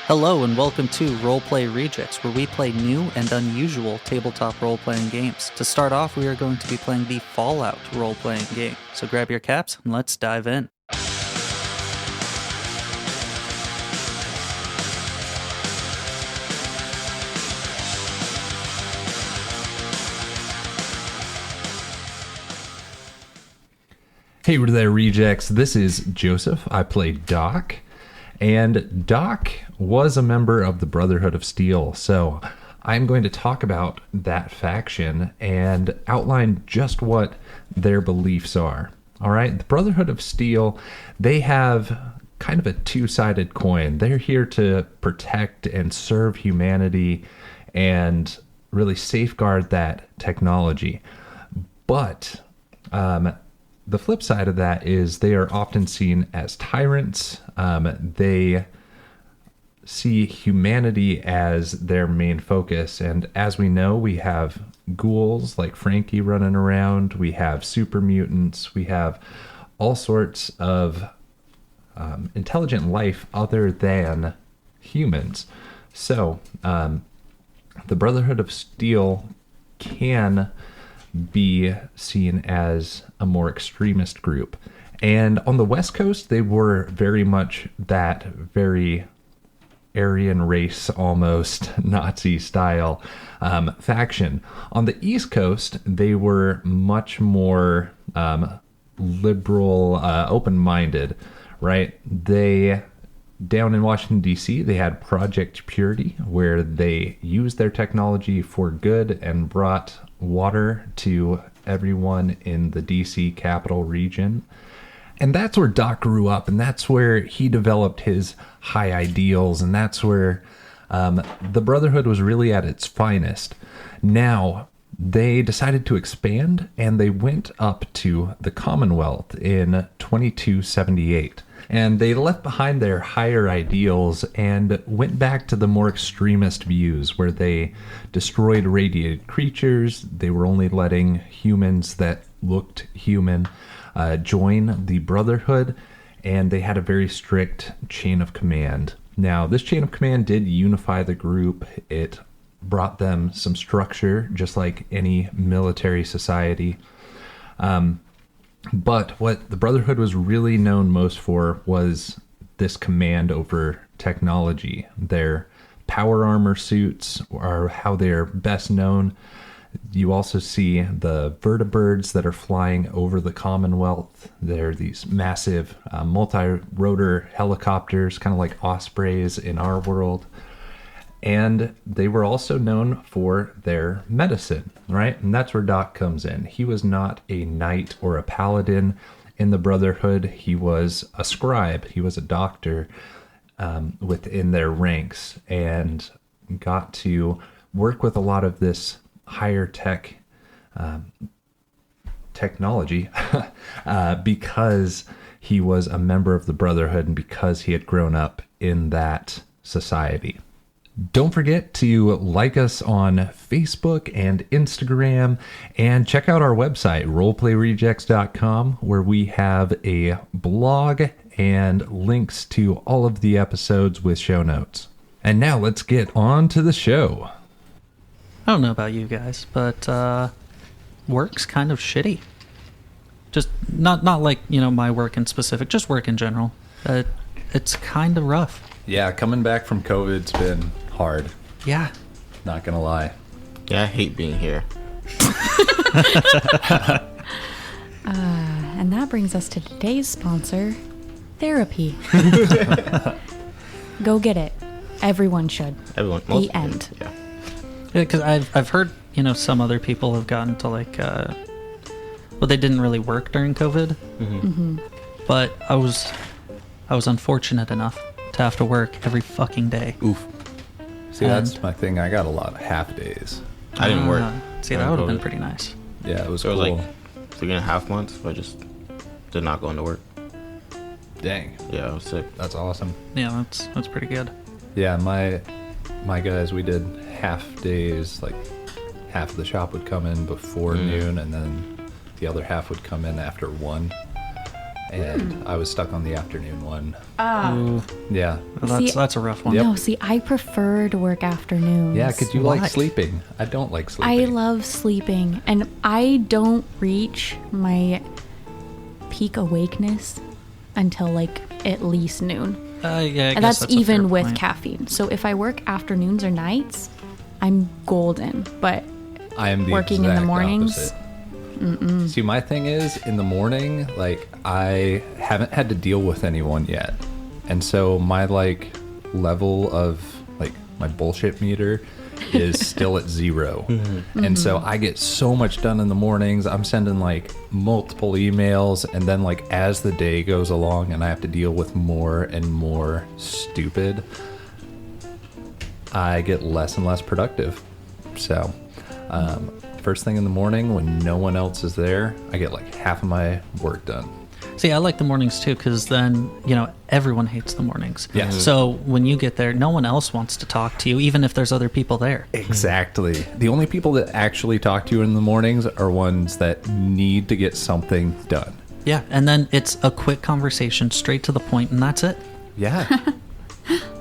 Hello and welcome to Roleplay Rejects, where we play new and unusual tabletop role-playing games. To start off, we are going to be playing the Fallout role-playing game. So grab your caps and let's dive in. Hey there, Rejects. This is Joseph. I play Doc. And Doc was a member of the Brotherhood of Steel, so I'm going to talk about that faction and outline just what their beliefs are. All right, the Brotherhood of Steel, they have kind of a two-sided coin. They're here to protect and serve humanity and really safeguard that technology. But the flip side of that is they are often seen as tyrants. They see humanity as their main focus. And as we know, we have ghouls like Frankie running around. We have super mutants. We have all sorts of intelligent life other than humans. So the Brotherhood of Steel can be seen as a more extremist group. And on the West Coast, they were very much that very Aryan race, almost Nazi style faction. On the East Coast, they were much more liberal, open-minded, right? They, down in Washington, D.C., they had Project Purity, where they used their technology for good and brought water to everyone in the D.C. capital region. And that's where Doc grew up, and that's where he developed his high ideals, and that's where the Brotherhood was really at its finest. Now, they decided to expand, and they went up to the Commonwealth in 2278. And they left behind their higher ideals and went back to the more extremist views where they destroyed radiated creatures. They were only letting humans that looked human join the Brotherhood, and they had a very strict chain of command. Now, this chain of command did unify the group. It brought them some structure, just like any military society. But what the Brotherhood was really known most for was this command over technology. Their power armor suits are how they're best known. You also see the vertibirds that are flying over the Commonwealth. They're these massive multi-rotor helicopters, kind of like ospreys in our world. And they were also known for their medicine, right? And that's where Doc comes in. He was not a knight or a paladin in the Brotherhood. He was a scribe. He was a doctor within their ranks and got to work with a lot of this higher tech technology because he was a member of the Brotherhood and because he had grown up in that society. Don't forget to like us on Facebook and Instagram, and check out our website, roleplayrejects.com, where we have a blog and links to all of the episodes with show notes. And now let's get on to the show. I don't know about you guys, but work's kind of shitty. Just not like, my work in specific, just work in general. It's kind of rough. Yeah, coming back from COVID's been hard. Yeah. Not gonna lie. Yeah, I hate being here. And that brings us to today's sponsor, therapy. Go get it. Everyone should. Everyone. The end. Yeah. Yeah, because I've heard, some other people have gotten to they didn't really work during COVID. Mm-hmm. But I was unfortunate enough to have to work every fucking day. Oof. See, that's my thing. I got a lot of half days. I didn't work. See, that would have been pretty nice. Yeah, it was So cool. it was like 3.5 months. I just did not go into work. Dang. Yeah, I was sick. That's awesome. Yeah, that's pretty good. Yeah, my guys, we did half days. Like half of the shop would come in before noon, and then the other half would come in after 1. and I was stuck on the afternoon one. Ooh, Yeah. well, See, that's a rough one. Yep. No, see, I prefer to work afternoons. Yeah, because you Why? like sleeping. I don't like I sleeping. love sleeping, and I don't reach my peak awakeness until like at least noon. Yeah, I And guess that's a even fair with point. caffeine. So if I work afternoons or nights, I'm golden. But I am the working in the exact mornings? opposite. See, my thing is in the morning, like I haven't had to deal with anyone yet, and so my like level of like my bullshit meter is still at 0. And so I get so much done in the mornings. I'm sending like multiple emails, and then like as the day goes along and I have to deal with more and more stupid, I get less and less productive. So first thing in the morning when no one else is there, I get like half of my work done. See, I like the mornings too, because then, everyone hates the mornings. Yeah. Mhm. So when you get there, no one else wants to talk to you, even if there's other people there. Exactly. The only people that actually talk to you in the mornings are ones that need to get something done. Yeah, and then it's a quick conversation, straight to the point, and that's it. Yeah.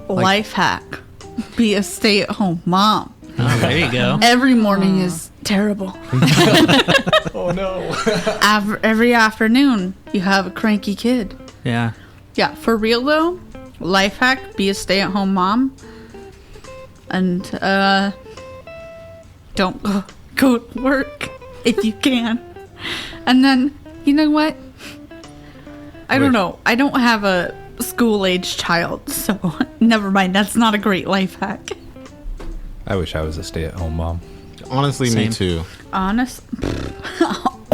Life hack. Be a stay-at-home mom. Oh, there you go. Every morning is terrible. Oh no. Every afternoon, you have a cranky kid. Yeah. Yeah, for real though, life hack, be a stay-at-home mom. And, don't go to work if you can. And then, you know what? I don't Wait. know. I don't have a school-age child, so never mind. That's not a great life hack. I wish I was a stay-at-home mom. Honestly, Same. me too. Honest?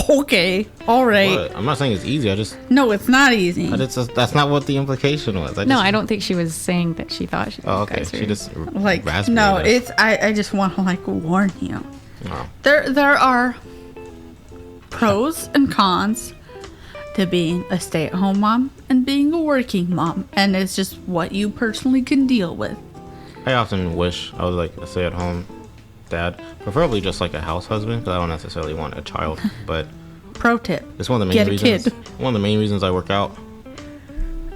Okay, all right. But I'm not saying it's easy. No, it's not easy. That's not what the implication was. No, I don't think she was saying that she thought she. Oh, okay. guys were- She just Like, raspberry no, us. it's I just want to like warn you. Oh. There are pros and cons to being a stay-at-home mom and being a working mom, and it's just what you personally can deal with. I often wish I was like a stay-at-home dad, preferably just like a house husband, because I don't necessarily want a child. But Pro tip: it's one of the main Get a reasons. kid. One of the main reasons I work out.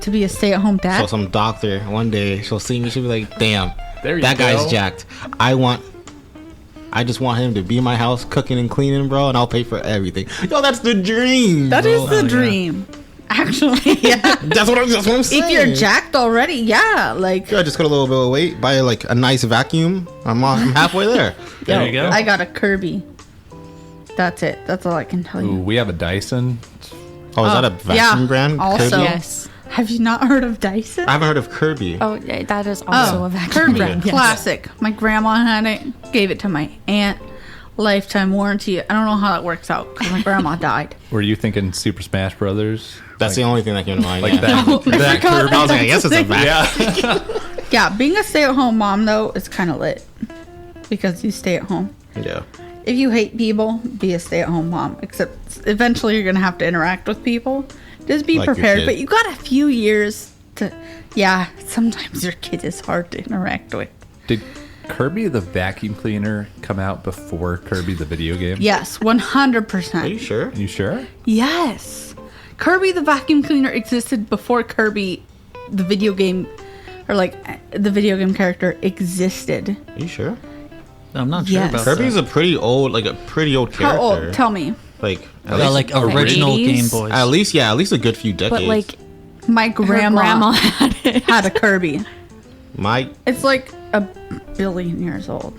to be a stay-at-home So dad. some doctor one day she'll see me, she'll be like, "Damn, There you that guy's go. jacked. I just want him to be in my house cooking and cleaning, bro, and I'll pay for everything." Yo, that's the dream. That is the yeah. dream. Actually, yeah. That's what I'm saying. If you're jacked already, yeah, like I just cut a little bit of weight, buy like a nice vacuum. I'm halfway there. There yo, you go. I got a Kirby. That's it. That's all I can tell Ooh, you. we have a Dyson. Oh, is that a vacuum brand? Also, Kirby? Yes. have you not heard of Dyson? I haven't heard of Kirby. Oh, yeah, that is also a vacuum Kirby, brand. Yes. classic. My grandma had it. Gave it to my aunt. Lifetime warranty. I don't know how that works out because my grandma died. Were you thinking Super Smash Brothers? That's the only thing that came to mind. Like yeah. that, that forgot Kirby. I was like, I guess it's a vacuum. Yeah. Yeah, being a stay-at-home mom though is kind of lit because you stay at home. Yeah. If you hate people, be a stay-at-home mom. Except eventually you're gonna have to interact with people. Just be Like your prepared. kid. But you got a few years to. Yeah, sometimes your kid is hard to interact with. Did Kirby the vacuum cleaner come out before Kirby the video game? Yes, Are you 100%. sure? You sure? Yes, Kirby the vacuum cleaner existed before Kirby, the video game, or like the video game character existed. Are you sure? I'm not sure Yes. about Kirby's that. a pretty old character. How old? Tell me. Like at least, Like original 80s? Game Boys. at least a good few decades. But like, My her grandma, had it. had a Kirby. my It's like a billion years old.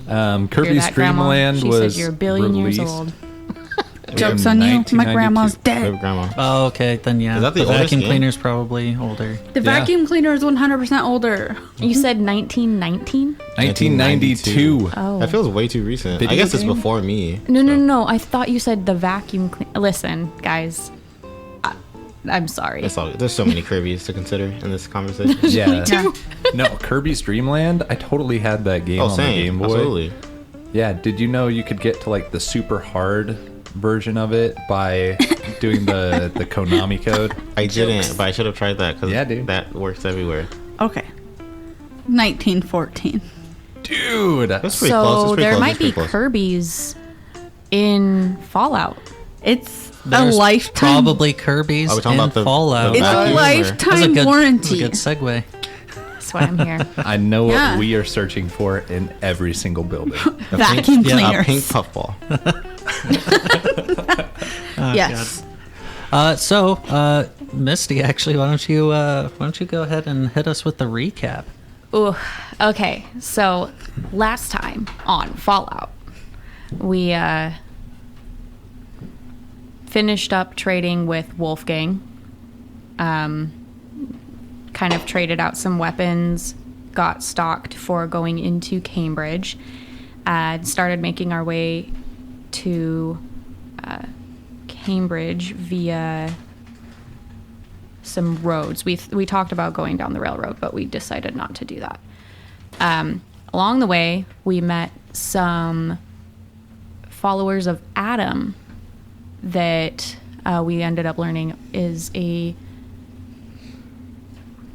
Kirby's That grandma, Dreamland she was said you're a billion years released old. Joke's on you. My 1992. grandma's my dead. grandma. Oh, okay. Then yeah. Is that the oldest vacuum game? cleaner's probably older. The Yeah. vacuum cleaner is 100% older. You said 1919? 1992. Oh. That feels way too recent. I Video guess it's game? before me. No. I thought you said the vacuum cleaner. Listen, guys. I'm sorry. It's all, there's so many Kirby's to consider in this conversation. Yeah. Yeah. No, Kirby's Dreamland. I totally had that game Oh, on the same. Game Boy. Absolutely. Yeah. Did you know you could get to like the super hard version of it by doing the Konami code? I didn't, but I should have tried that because Yeah, dude. that works everywhere. Okay. 1914. Dude. That's pretty close. So That's pretty there close. might That's be pretty close. Kirby's in Fallout. It's There's a lifetime. Probably Kirby's Are we talking in about the- Fallout. the It's a vacuum, or- That's lifetime That's warranty. a good segue. That's why I'm here. I know Yeah. what we are searching for in every single building. Vacuum yeah, cleaners. A pink puffball. Yes. Misty, actually, why don't you go ahead and hit us with the recap? Ooh, okay. So last time on Fallout, we finished up trading with Wolfgang. Kind of traded out some weapons, got stocked for going into Cambridge, started making our way to Cambridge via some roads. We talked about going down the railroad, but we decided not to do that. Along the way, we met some followers of Adam that we ended up learning is a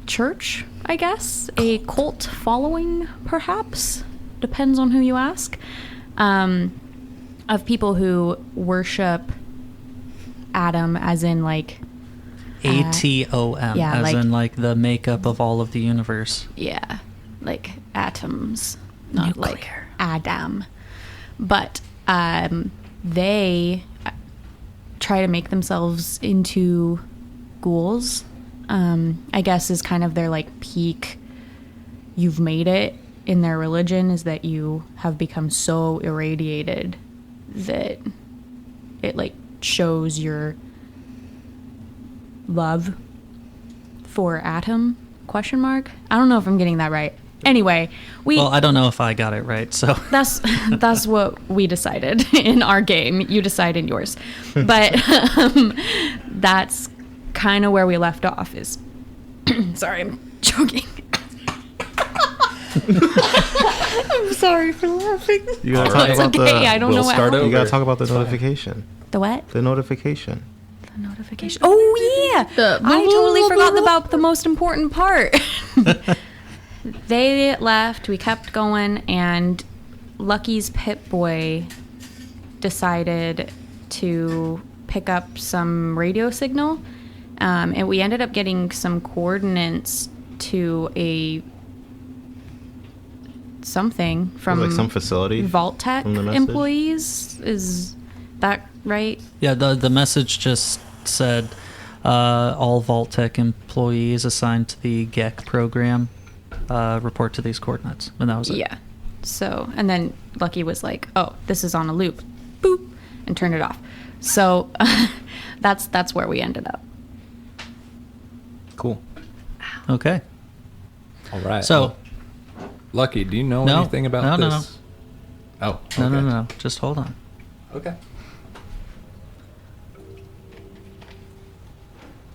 church, I guess, a cult following, perhaps, depends on who you ask, of people who worship Adam as in like ATOM, yeah, as like- in like the makeup of all of the universe. yeah, like atoms, not like Nuclear. Adam. But they try to make themselves into ghouls. I guess is kind of their like peak. You've made it in their religion is that you have become so irradiated that it like shows your love for Atom ? I don't know if I'm getting that right. Anyway, Well, I don't know if I got it right, so that's what we decided in our game. You decide in yours. But that's kind of where we left off is sorry, I'm choking. I'm sorry for laughing. You gotta All right. talk It's about okay. I don't we'll know what start happened. You gotta over. talk about the notification. The what? The notification. The notification. Oh yeah. I totally forgot about the most important part. They left, we kept going, and Lucky's Pit Boy decided to pick up some radio signal. And we ended up getting some coordinates to a something from Like some facility. Vault Tech from the message? employees. Is that right? yeah, the message just said all Vault-Tech employees assigned to the GEC program report to these coordinates, and that was it. Yeah. So, and then Lucky was like, "Oh, this is on a loop," boop, and turned it off. So that's where we ended up. Cool. Okay. All right. So Well, Lucky, do you know No. anything about No, no, this? Oh, no, okay. no, just hold on. Okay.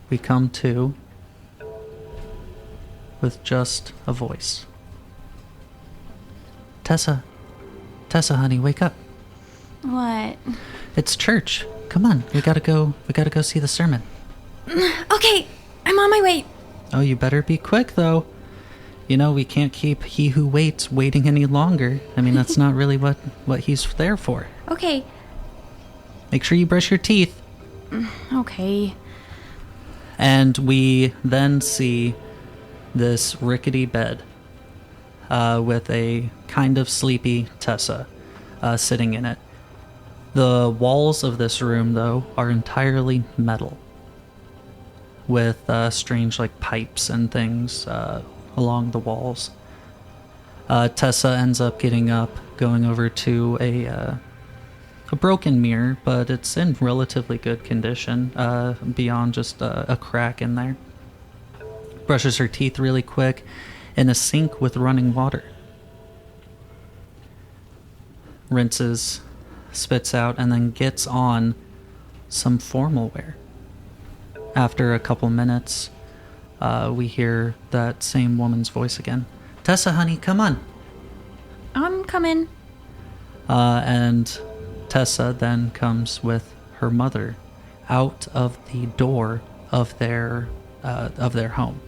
We come to with just a voice. Tessa, honey, wake up. What? It's church. Come on, we gotta go see the sermon. Okay, I'm on my way. Oh, you better be quick though. You know, we can't keep he who waits waiting any longer. I mean, that's not really what he's there for. Okay. Make sure you brush your teeth. Okay. And we then see this rickety bed with a kind of sleepy Tessa sitting in it. The walls of this room, though, are entirely metal with strange, like, pipes and things along the walls. Tessa ends up getting up, going over to a broken mirror, but it's in relatively good condition, beyond just a crack in there. Brushes her teeth really quick in a sink with running water. Rinses, spits out, and then gets on some formal wear. After a couple minutes, we hear that same woman's voice again. Tessa, honey, come on. I'm coming. And Tessa then comes with her mother out of the door of their home,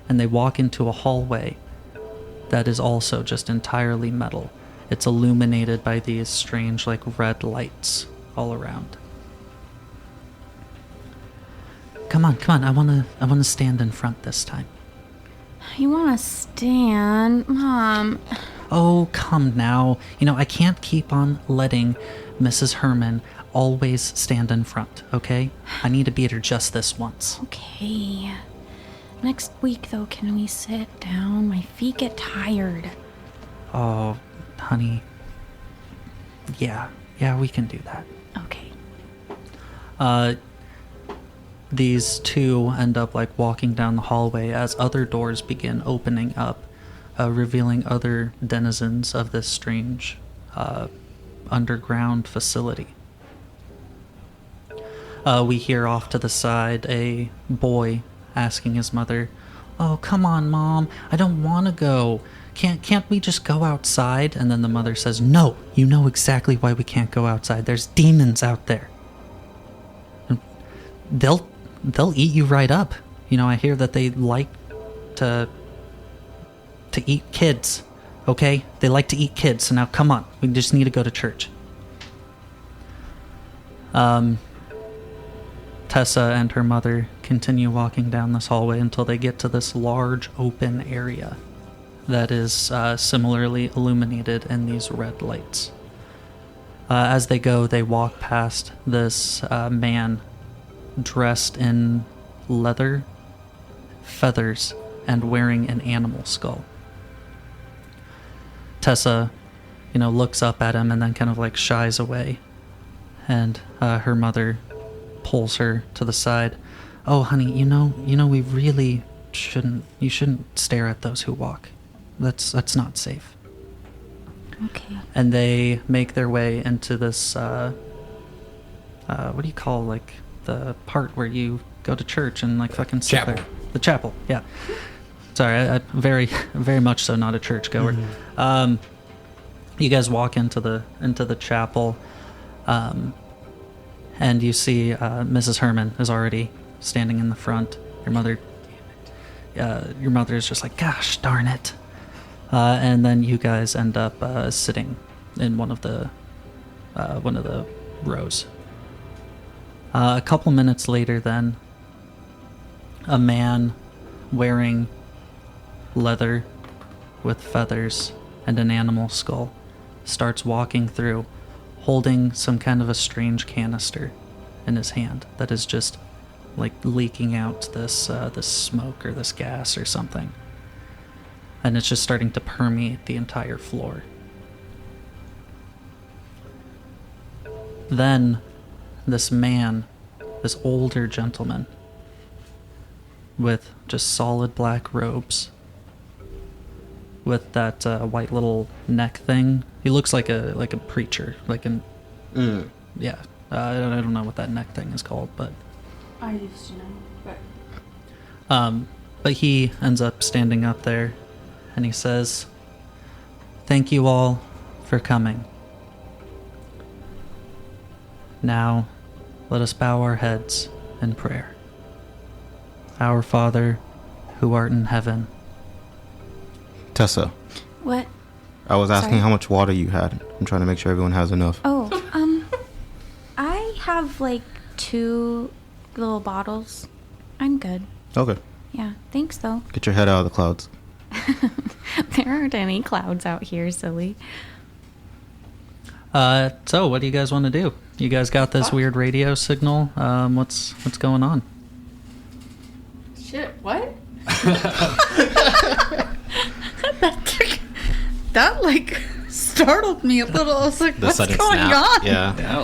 and they walk into a hallway that is also just entirely metal. It's illuminated by these strange, like, red lights all around. come on. I wanna stand in front this time. You want to stand? Mom. Oh, come now. I can't keep on letting Mrs. Herman always stand in front, okay? I need to beat her just this once. Okay. Next week, though, can we sit down? My feet get tired. Oh, honey. Yeah, we can do that. Okay. These two end up like walking down the hallway as other doors begin opening up, revealing other denizens of this strange underground facility. We hear off to the side a boy asking his mother, "Oh, come on, Mom. I don't want to go. Can't we just go outside?" And then the mother says, "No, you know exactly why we can't go outside. There's demons out there. They'll eat you right up. I hear that they like to eat kids. Okay? They like to eat kids. So now come on. We just need to go to church." Tessa and her mother continue walking down this hallway until they get to this large open area that is similarly illuminated in these red lights. As they go, they walk past this man dressed in leather, feathers, and wearing an animal skull. Tessa, looks up at him and then kind of like shies away. And her mother pulls her to the side. "Oh, honey, we really shouldn't. You shouldn't stare at those who walk. That's not safe." Okay. And they make their way into this. What do you call like the part where you go to church and like fucking sit Chapel. there? The chapel. Yeah. Sorry, I very very much so not a churchgoer. You guys walk into the chapel. And you see Mrs. Herman is already standing in the front. Your mother is just like, "Gosh darn it!" And then you guys end up sitting in one of the rows. A couple minutes later, then a man wearing leather with feathers and an animal skull starts walking through, holding some kind of a strange canister in his hand that is just like leaking out this smoke or this gas or something, and it's just starting to permeate the entire floor. Then this man, this older gentleman with just solid black robes, with that white little neck thing. He looks like a preacher, like an yeah. I don't know what that neck thing is called, but I used to know, but he ends up standing up there, and he says, "Thank you all for coming. Now, let us bow our heads in prayer. Our Father, who art in heaven." Tessa, What? I was asking Sorry? how much water you had. I'm trying to make sure everyone has enough. Oh, I have like 2 little bottles. I'm good. Okay. Yeah, thanks though. Get your head out of the clouds. There aren't any clouds out here, silly. So what do you guys want to do? You guys got this weird radio signal. What's going on? Shit, what? That like startled me a little. I was like, The what's sudden going snap. on? Yeah.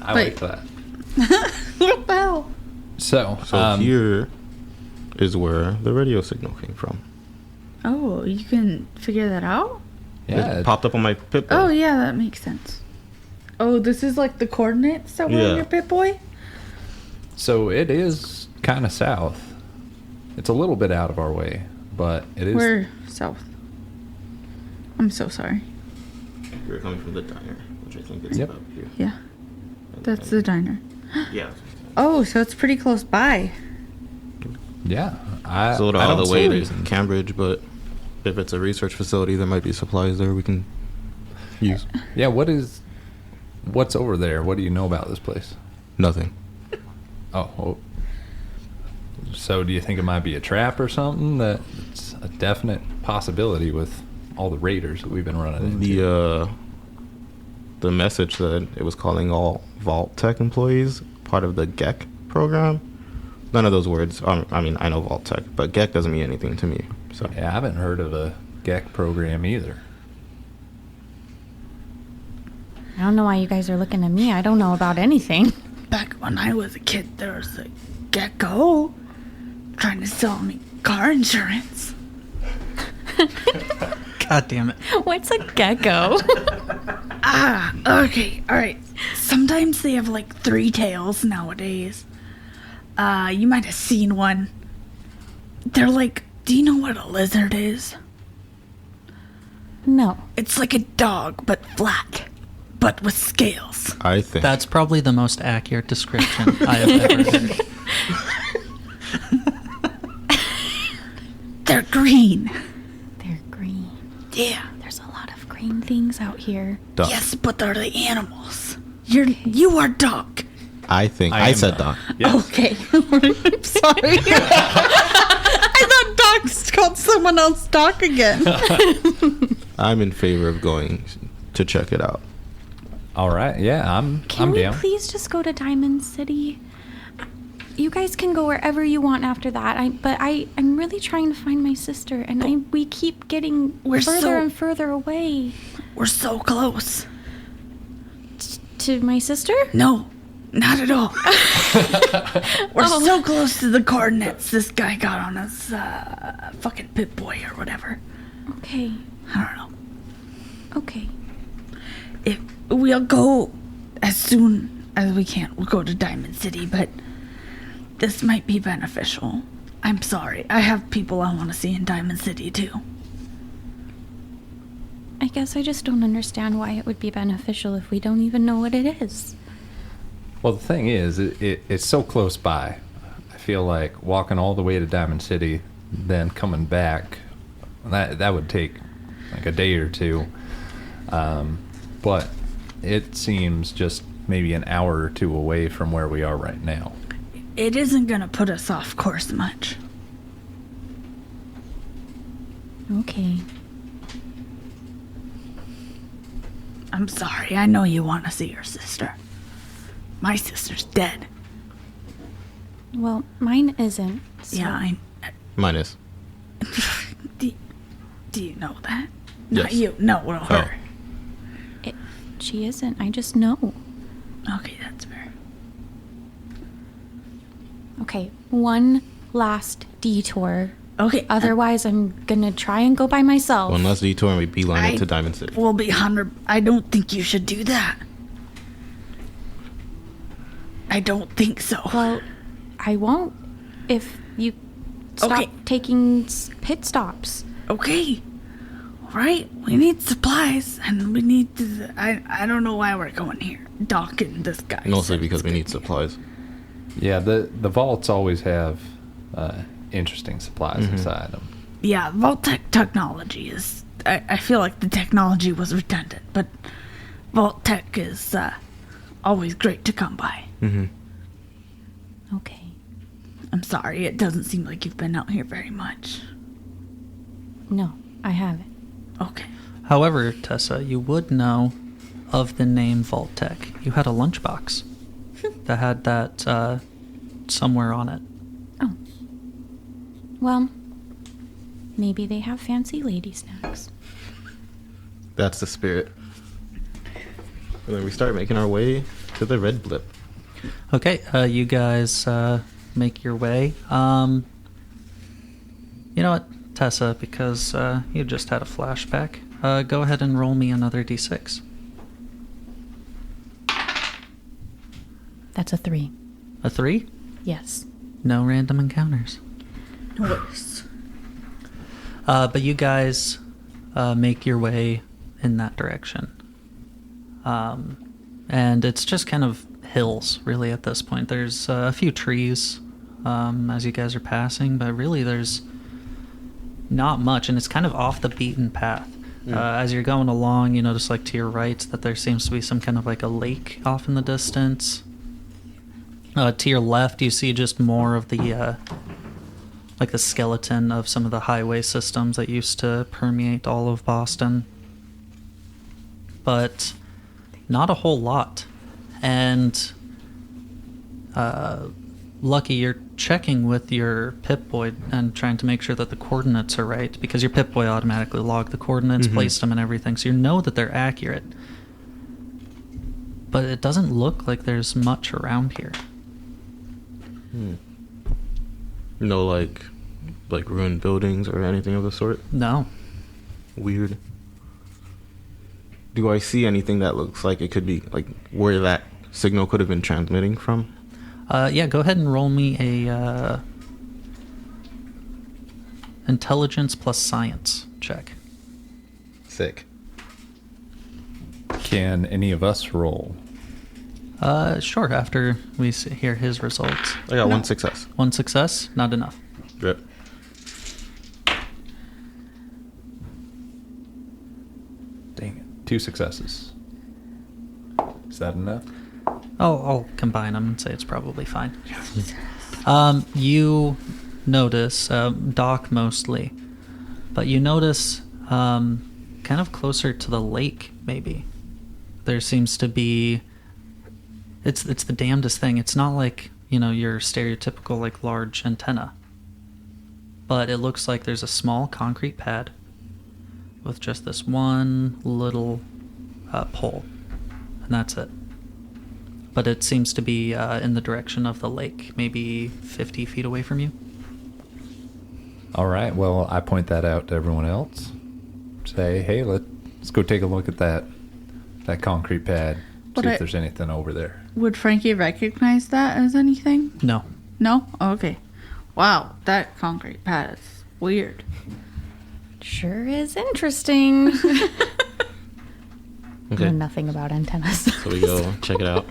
I Wait. like that. What the hell? So Here is where the radio signal came from. Oh, you can figure that out? yeah, It popped up on my Pip-Boy. Oh, yeah, that makes sense. Oh, this is like the coordinates that were Yeah. on your Pip-Boy? so it is kind of south. It's a little bit out of our way, but it is. We're south. I'm so sorry. We were coming from the diner, which I think is Yep. about here. Yeah, that's the diner. Yeah. Oh, so it's pretty close by. Yeah, I It's a little I out don't of the see way a to reason. Cambridge, but if it's a research facility, there might be supplies there we can use. Yeah, what's over there? What do you know about this place? Nothing. Oh, So do you think it might be a trap or something? That's a definite possibility with all the raiders that we've been running into. The message said it was calling all Vault Tech employees part of the GEC program. None of those words. I mean, I know Vault Tech, but GEC doesn't mean anything to me. So Yeah, I haven't heard of a GEC program either. I don't know why you guys are looking at me. I don't know about anything. Back when I was a kid, there was a gecko trying to sell me car insurance. God damn it. What's a gecko? Okay, alright. Sometimes they have like 3 tails nowadays. You might have seen one. They're like, do you know what a lizard is? No. It's like a dog, but flat, but with scales. I think That's probably the most accurate description I have ever heard. They're green. They're green. Yeah. There's a lot of green things out here. Doc. Yes, but they're the animals. You are Doc. I think I I am said Doc. Doc. Yes. Okay. I'm sorry. I thought Doc's called someone else Doc again. I'm in favor of going to check it out. All right. Yeah, I'm Can we down. please just go to Diamond City? You guys can go wherever you want after that. I'm really trying to find my sister, and we keep getting We're further so- and further away. We're so close. To my sister? No, not at all. We're so close to the coordinates this guy got on his fucking Pip-Boy or whatever. Okay. I don't know. Okay. If we'll go as soon as we can. We'll go to Diamond City, but this might be beneficial. I'm sorry. I have people I want to see in Diamond City too. I guess I just don't understand why it would be beneficial if we don't even know what it is. Well, the thing is, it's so close by. I feel like walking all the way to Diamond City, then coming back, that would take like a day or two. But it seems just maybe an hour or two away from where we are right now. It isn't gonna put us off course much. Okay. I'm sorry. I know you want to see your sister. My sister's dead. Well, mine isn't. So Yeah, Mine is. do you know that? Not Yes. you. No, well, her. she isn't. I just know. Okay, that's fair. Okay, one last detour. Okay, Otherwise, I'm gonna try and go by myself. One last detour and we beeline I it to Diamond City. will be 100. I don't think you should do that. I don't think so. Well, I won't if you stop Okay. taking pit stops. Okay. All right. We need supplies, and we need to. I don't know why we're going here. Doc and this guy. Mostly said because it's we good need to- supplies. Yeah, the vaults always have interesting supplies inside them. Yeah, Vault-Tec technology is. I feel like the technology was redundant, but Vault-Tec is always great to come by. Okay. I'm sorry, it doesn't seem like you've been out here very much. No, I haven't. Okay. However, Tessa, you would know of the name Vault Tech. You had a lunchbox that had that somewhere on it. Oh. Well, maybe they have fancy lady snacks. That's the spirit. And then we start making our way to the red blip. Okay, you guys make your way. You know what, Tessa, because you just had a flashback, go ahead and roll me another d6. That's a 3. A 3? Yes. No random encounters. Nice. But you guys make your way in that direction. And it's just kind of hills, really, at this point. There's a few trees as you guys are passing, but really there's not much, and it's kind of off the beaten path. As you're going along, you notice, like, to your right that there seems to be some kind of, like, a lake off in the distance. To your left, you see just more of the like the skeleton of some of the highway systems that used to permeate all of Boston. But not a whole lot. And Lucky, you're checking with your Pip-Boy and trying to make sure that the coordinates are right, because your Pip-Boy automatically logged the coordinates, placed them and everything, so you know that they're accurate. But it doesn't look like there's much around here. No, like ruined buildings or anything of the sort? No. Weird. Do I see anything that looks like it could be, like, where that signal could have been transmitting from? Yeah, go ahead and roll me a intelligence plus science check. Sick. Can any of us roll? Sure, after we hear his results. I got one success. One success, not enough. Yep. Dang it. 2 successes. Is that enough? I'll combine them and say it's probably fine. You notice, Doc mostly, but you notice kind of closer to the lake, maybe. There seems to be... It's the damnedest thing. It's not like, your stereotypical, like, large antenna. But it looks like there's a small concrete pad with just this one little pole. And that's it. But it seems to be in the direction of the lake, maybe 50 feet away from you. All right. Well, I point that out to everyone else. Say, hey, let's go take a look at that concrete pad. But See if there's anything over there. Would Frankie recognize that as anything? No. No? Oh, okay. Wow, that concrete pad is weird. Sure is interesting. Okay. Know nothing about antennas. So we go check it out.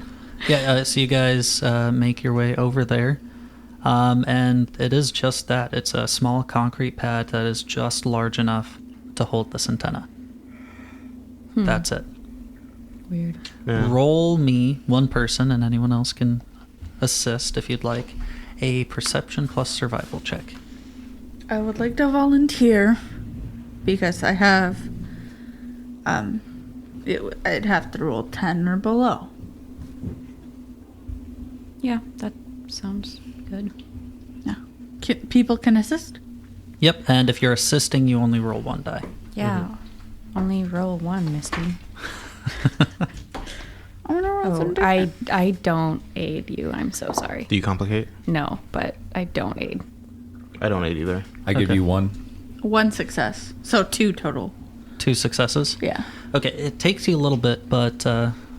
Yeah, so you guys make your way over there. And it is just that. It's a small concrete pad that is just large enough to hold this antenna. That's it. Weird. Yeah. Roll me, one person, and anyone else can assist if you'd like, a perception plus survival check. I would like to volunteer because I have, I'd have to roll 10 or below. Yeah, that sounds good. Yeah. People can assist? Yep, and if you're assisting, you only roll one die. Yeah. Only roll 1, Misty. I want to roll some Oh, different. I don't aid you. I'm so sorry. Do you complicate? No, but I don't aid. I don't aid either. I give Okay. you 1. 1 success. So 2 total. 2 successes? Yeah. Okay, it takes you a little bit, but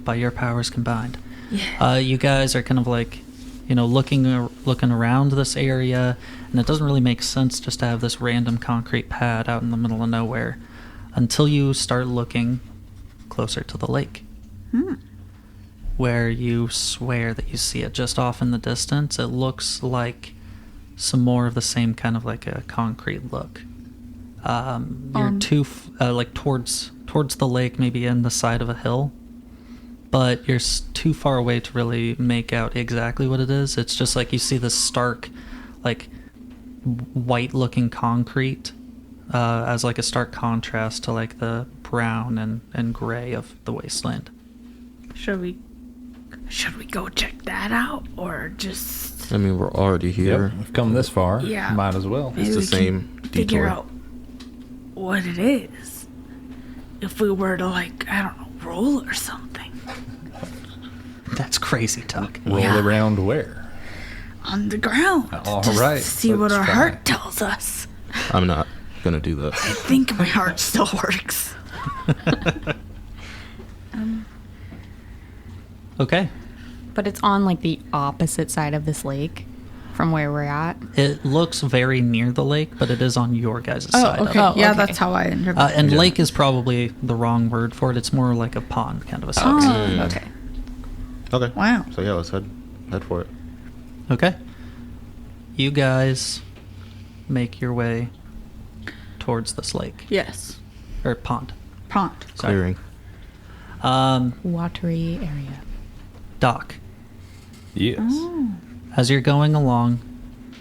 by your powers combined. Yeah. You guys are kind of like, looking around this area, and it doesn't really make sense just to have this random concrete pad out in the middle of nowhere until you start looking closer to the lake, where you swear that you see it just off in the distance. It looks like some more of the same kind of like a concrete look. You're like towards the lake, maybe in the side of a hill, but you're too far away to really make out exactly what it is. It's just like you see this stark, like, white-looking concrete as like a stark contrast to like the brown and gray of the wasteland. Should we go check that out or just I mean, we're already here. Yep, we've come this far. Yeah. Might as well. It's the we same can figure detour. out what it is? If we were to, like, I don't know, roll or something That's crazy talk. Roll Yeah. around where? on the ground. All just right, to see what let's our try. heart tells us. I'm not gonna do that. I think my heart still works. Okay. But it's on like the opposite side of this lake from where we're at. It looks very near the lake, but it is on your guys' side Oh, of okay. it. Oh, Yeah, okay. that's how I interpret And Yeah. lake is probably the wrong word for it. It's more like a pond kind of a Oh, size. okay. Okay. Wow. So yeah, let's head for it. Okay. You guys make your way towards this lake. Yes. Or pond. Pond. Sorry. Clearing. Watery area. Doc, Yes. Oh. as you're going along,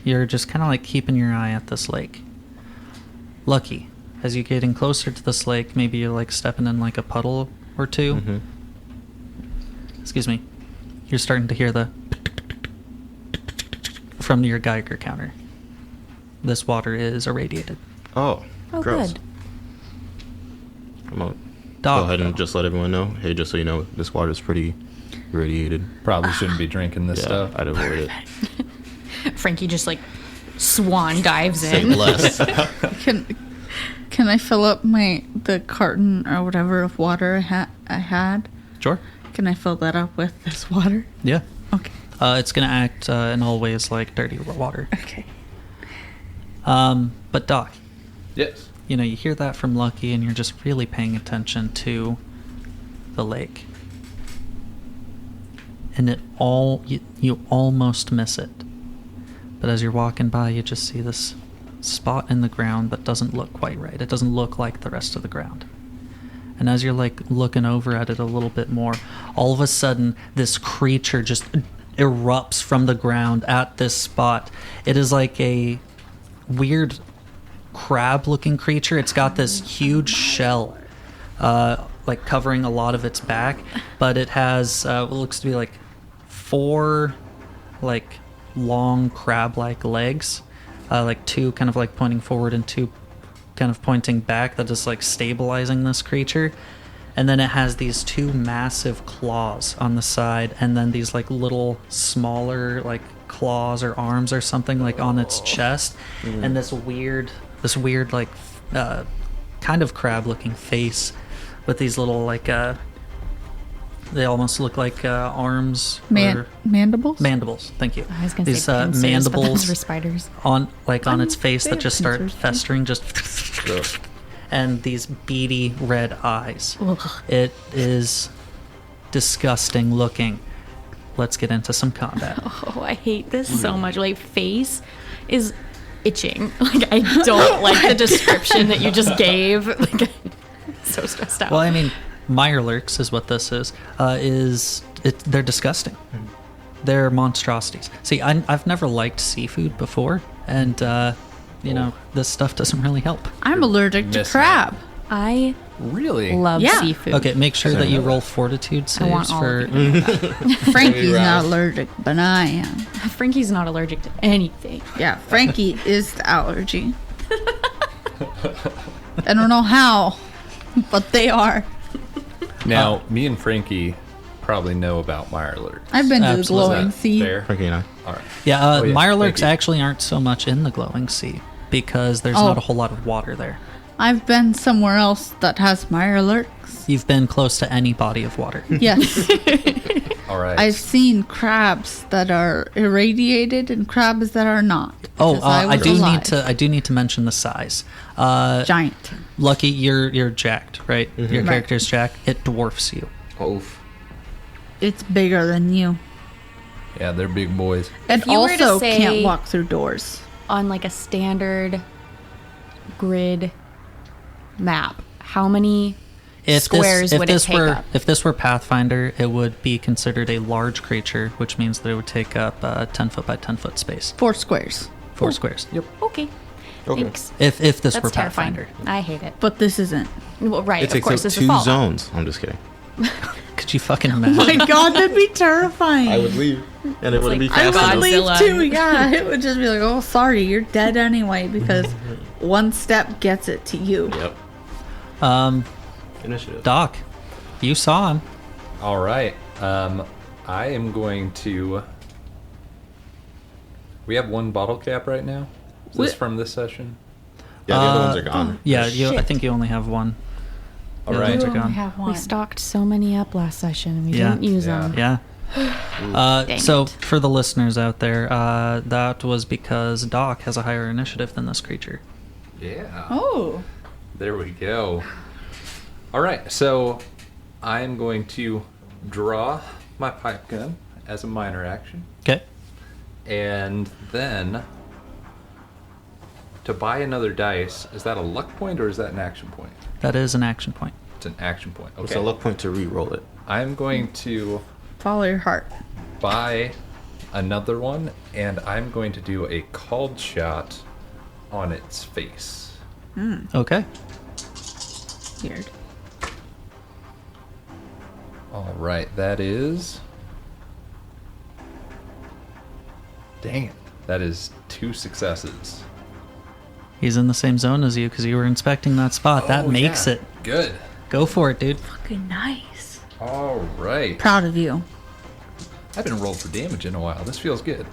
you're just kind of like keeping your eye at this lake. Lucky, as you're getting closer to this lake, maybe you're like stepping in like a puddle or two. Mm-hmm. Excuse me. You're starting to hear the from your Geiger counter. This water is irradiated. Oh, Oh, gross. good. I'm gonna Dog, go ahead and though. just let everyone know. Hey, just so you know, this water is pretty irradiated. Probably shouldn't be drinking this Yeah, stuff. I'd avoid it. Frankie just like swan dives Say in. less. Can I fill up the carton or whatever of water I had? Sure. Can I fill that up with this water? Yeah. Okay. It's gonna act in all ways like dirty water. Okay. But Doc, Yes. you know, you hear that from Lucky, and you're just really paying attention to the lake, and you almost miss it. But as you're walking by, you just see this spot in the ground that doesn't look quite right. It doesn't look like the rest of the ground. And as you're like looking over at it a little bit more, all of a sudden this creature just erupts from the ground at this spot. It is like a weird crab-looking creature. It's got this huge shell, like covering a lot of its back, but it has what looks to be like 4 like long crab-like legs, like 2 kind of like pointing forward and 2 kind of pointing back, that is like stabilizing this creature. And then it has these 2 massive claws on the side, and then these like little smaller like claws or arms or something like on its chest, and this weird like kind of crab looking face with these little like they almost look like arms or Mandibles? mandibles. Thank you. I was gonna These say pincers, but those mandibles were spiders. on its face they that have just start pincers, too. festering, just and these beady red eyes. Ugh. It is disgusting looking. Let's get into some combat. Oh, I hate this so much. Like, face is itching. Like, I don't like the description that you just gave. Like, I'm so stressed out. Well, I mean, Mirelurks is what this is. They're disgusting. They're monstrosities. See, I've never liked seafood before, and you know, this stuff doesn't really help. I'm allergic to Miss crab. I Really? love Yeah. seafood. Okay, make sure that you know roll fortitude I saves want all for. of you to know that. Frankie's not Rouse. allergic, but I am. Frankie's not allergic to anything. Yeah, Frankie is the allergy. I don't know how, but they are. Now, me and Frankie probably know about Mirelurks. I've been to the Absolutely. glowing Is that sea. fair? Frankie and I. All right. Yeah, Oh, yeah, Mirelurks thank you. actually aren't so much in the glowing sea because there's Oh. not a whole lot of water there. I've been somewhere else that has Mirelurks. You've been close to any body of water. Yes. All right. I've seen crabs that are irradiated and crabs that are not. Oh, because I was do alive. I do need to mention the size. Giant. Lucky, you're jacked, right? Your Right. character's jacked. It dwarfs you. Oof. It's bigger than you. Yeah, they're big boys. And you were to also say- can't walk through doors. On like a standard grid map, how many squares would it take up? If this were Pathfinder, it would be considered a large creature, which means that it would take up a 10 foot by 10 foot space. 4 squares. 4 squares. Yep. Okay. Okay. Thanks. If this That's were terrifying. Pathfinder, I hate it. But this isn't. Well, right, It of takes course, up it's a 2 fault. zones. I'm just kidding. could you fucking imagine? My God, that'd be terrifying. leave, and it wouldn't like be I fast would enough. leave Godzilla. too. Yeah, it would just be like, oh, sorry, you're dead anyway because one step gets it to you. Yep. Initiative. Doc, you saw him. All right. I am going to. We have 1 bottle cap right now. Is this from this session? Yeah, the other ones are gone. Yeah, I shit. think you only have one. All The other right. ones are You only gone. have We one. stocked so many up last session and we Yeah. didn't use Yeah. them. Yeah. Dang So it. for the listeners out there, that was because Doc has a higher initiative than this creature. Yeah. Oh. There we go. All right. So I'm going to draw my pipe gun as a minor action. Okay. And then to buy another dice, is that a luck point or is that an action point? That is an action point. It's an action point. It's Okay. a luck point to re-roll it. I'm going to Follow your heart. buy another one, and I'm going to do a called shot on its face. Okay. Weird. All right, that is. Dang it. That is 2 successes. He's in the same zone as you because you were inspecting that spot. That Oh, makes yeah. it. Good. Go for it, dude. Fucking nice. All right. Proud of you. I haven't rolled for damage in a while. This feels good.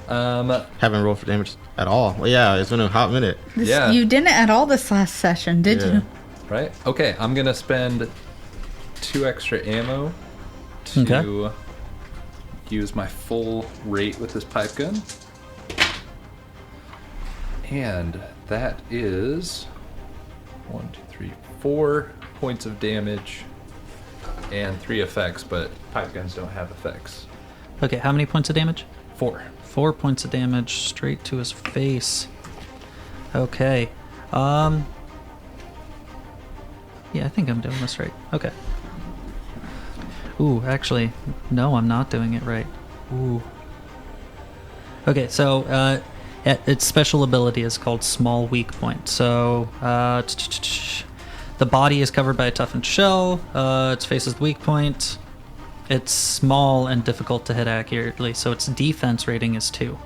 Haven't rolled for damage at all. Well, yeah, it's been a hot minute. Yeah. You didn't at all this last session, did Yeah. you? Right? Okay, I'm going to spend 2 extra ammo to Okay. use my full rate with this pipe gun. And that is 1, 2, 3, 4 points of damage and 3 effects, but pipe guns don't have effects. Okay, how many points of damage? 4. 4 points of damage straight to his face. Okay. Yeah, I think I'm doing this right. Okay. Ooh, actually, no, I'm not doing it right. Ooh. Okay, so its special ability is called Small Weak Point. So the body is covered by a toughened shell. Its face is the weak point. It's small and difficult to hit accurately, so its defense rating is 2.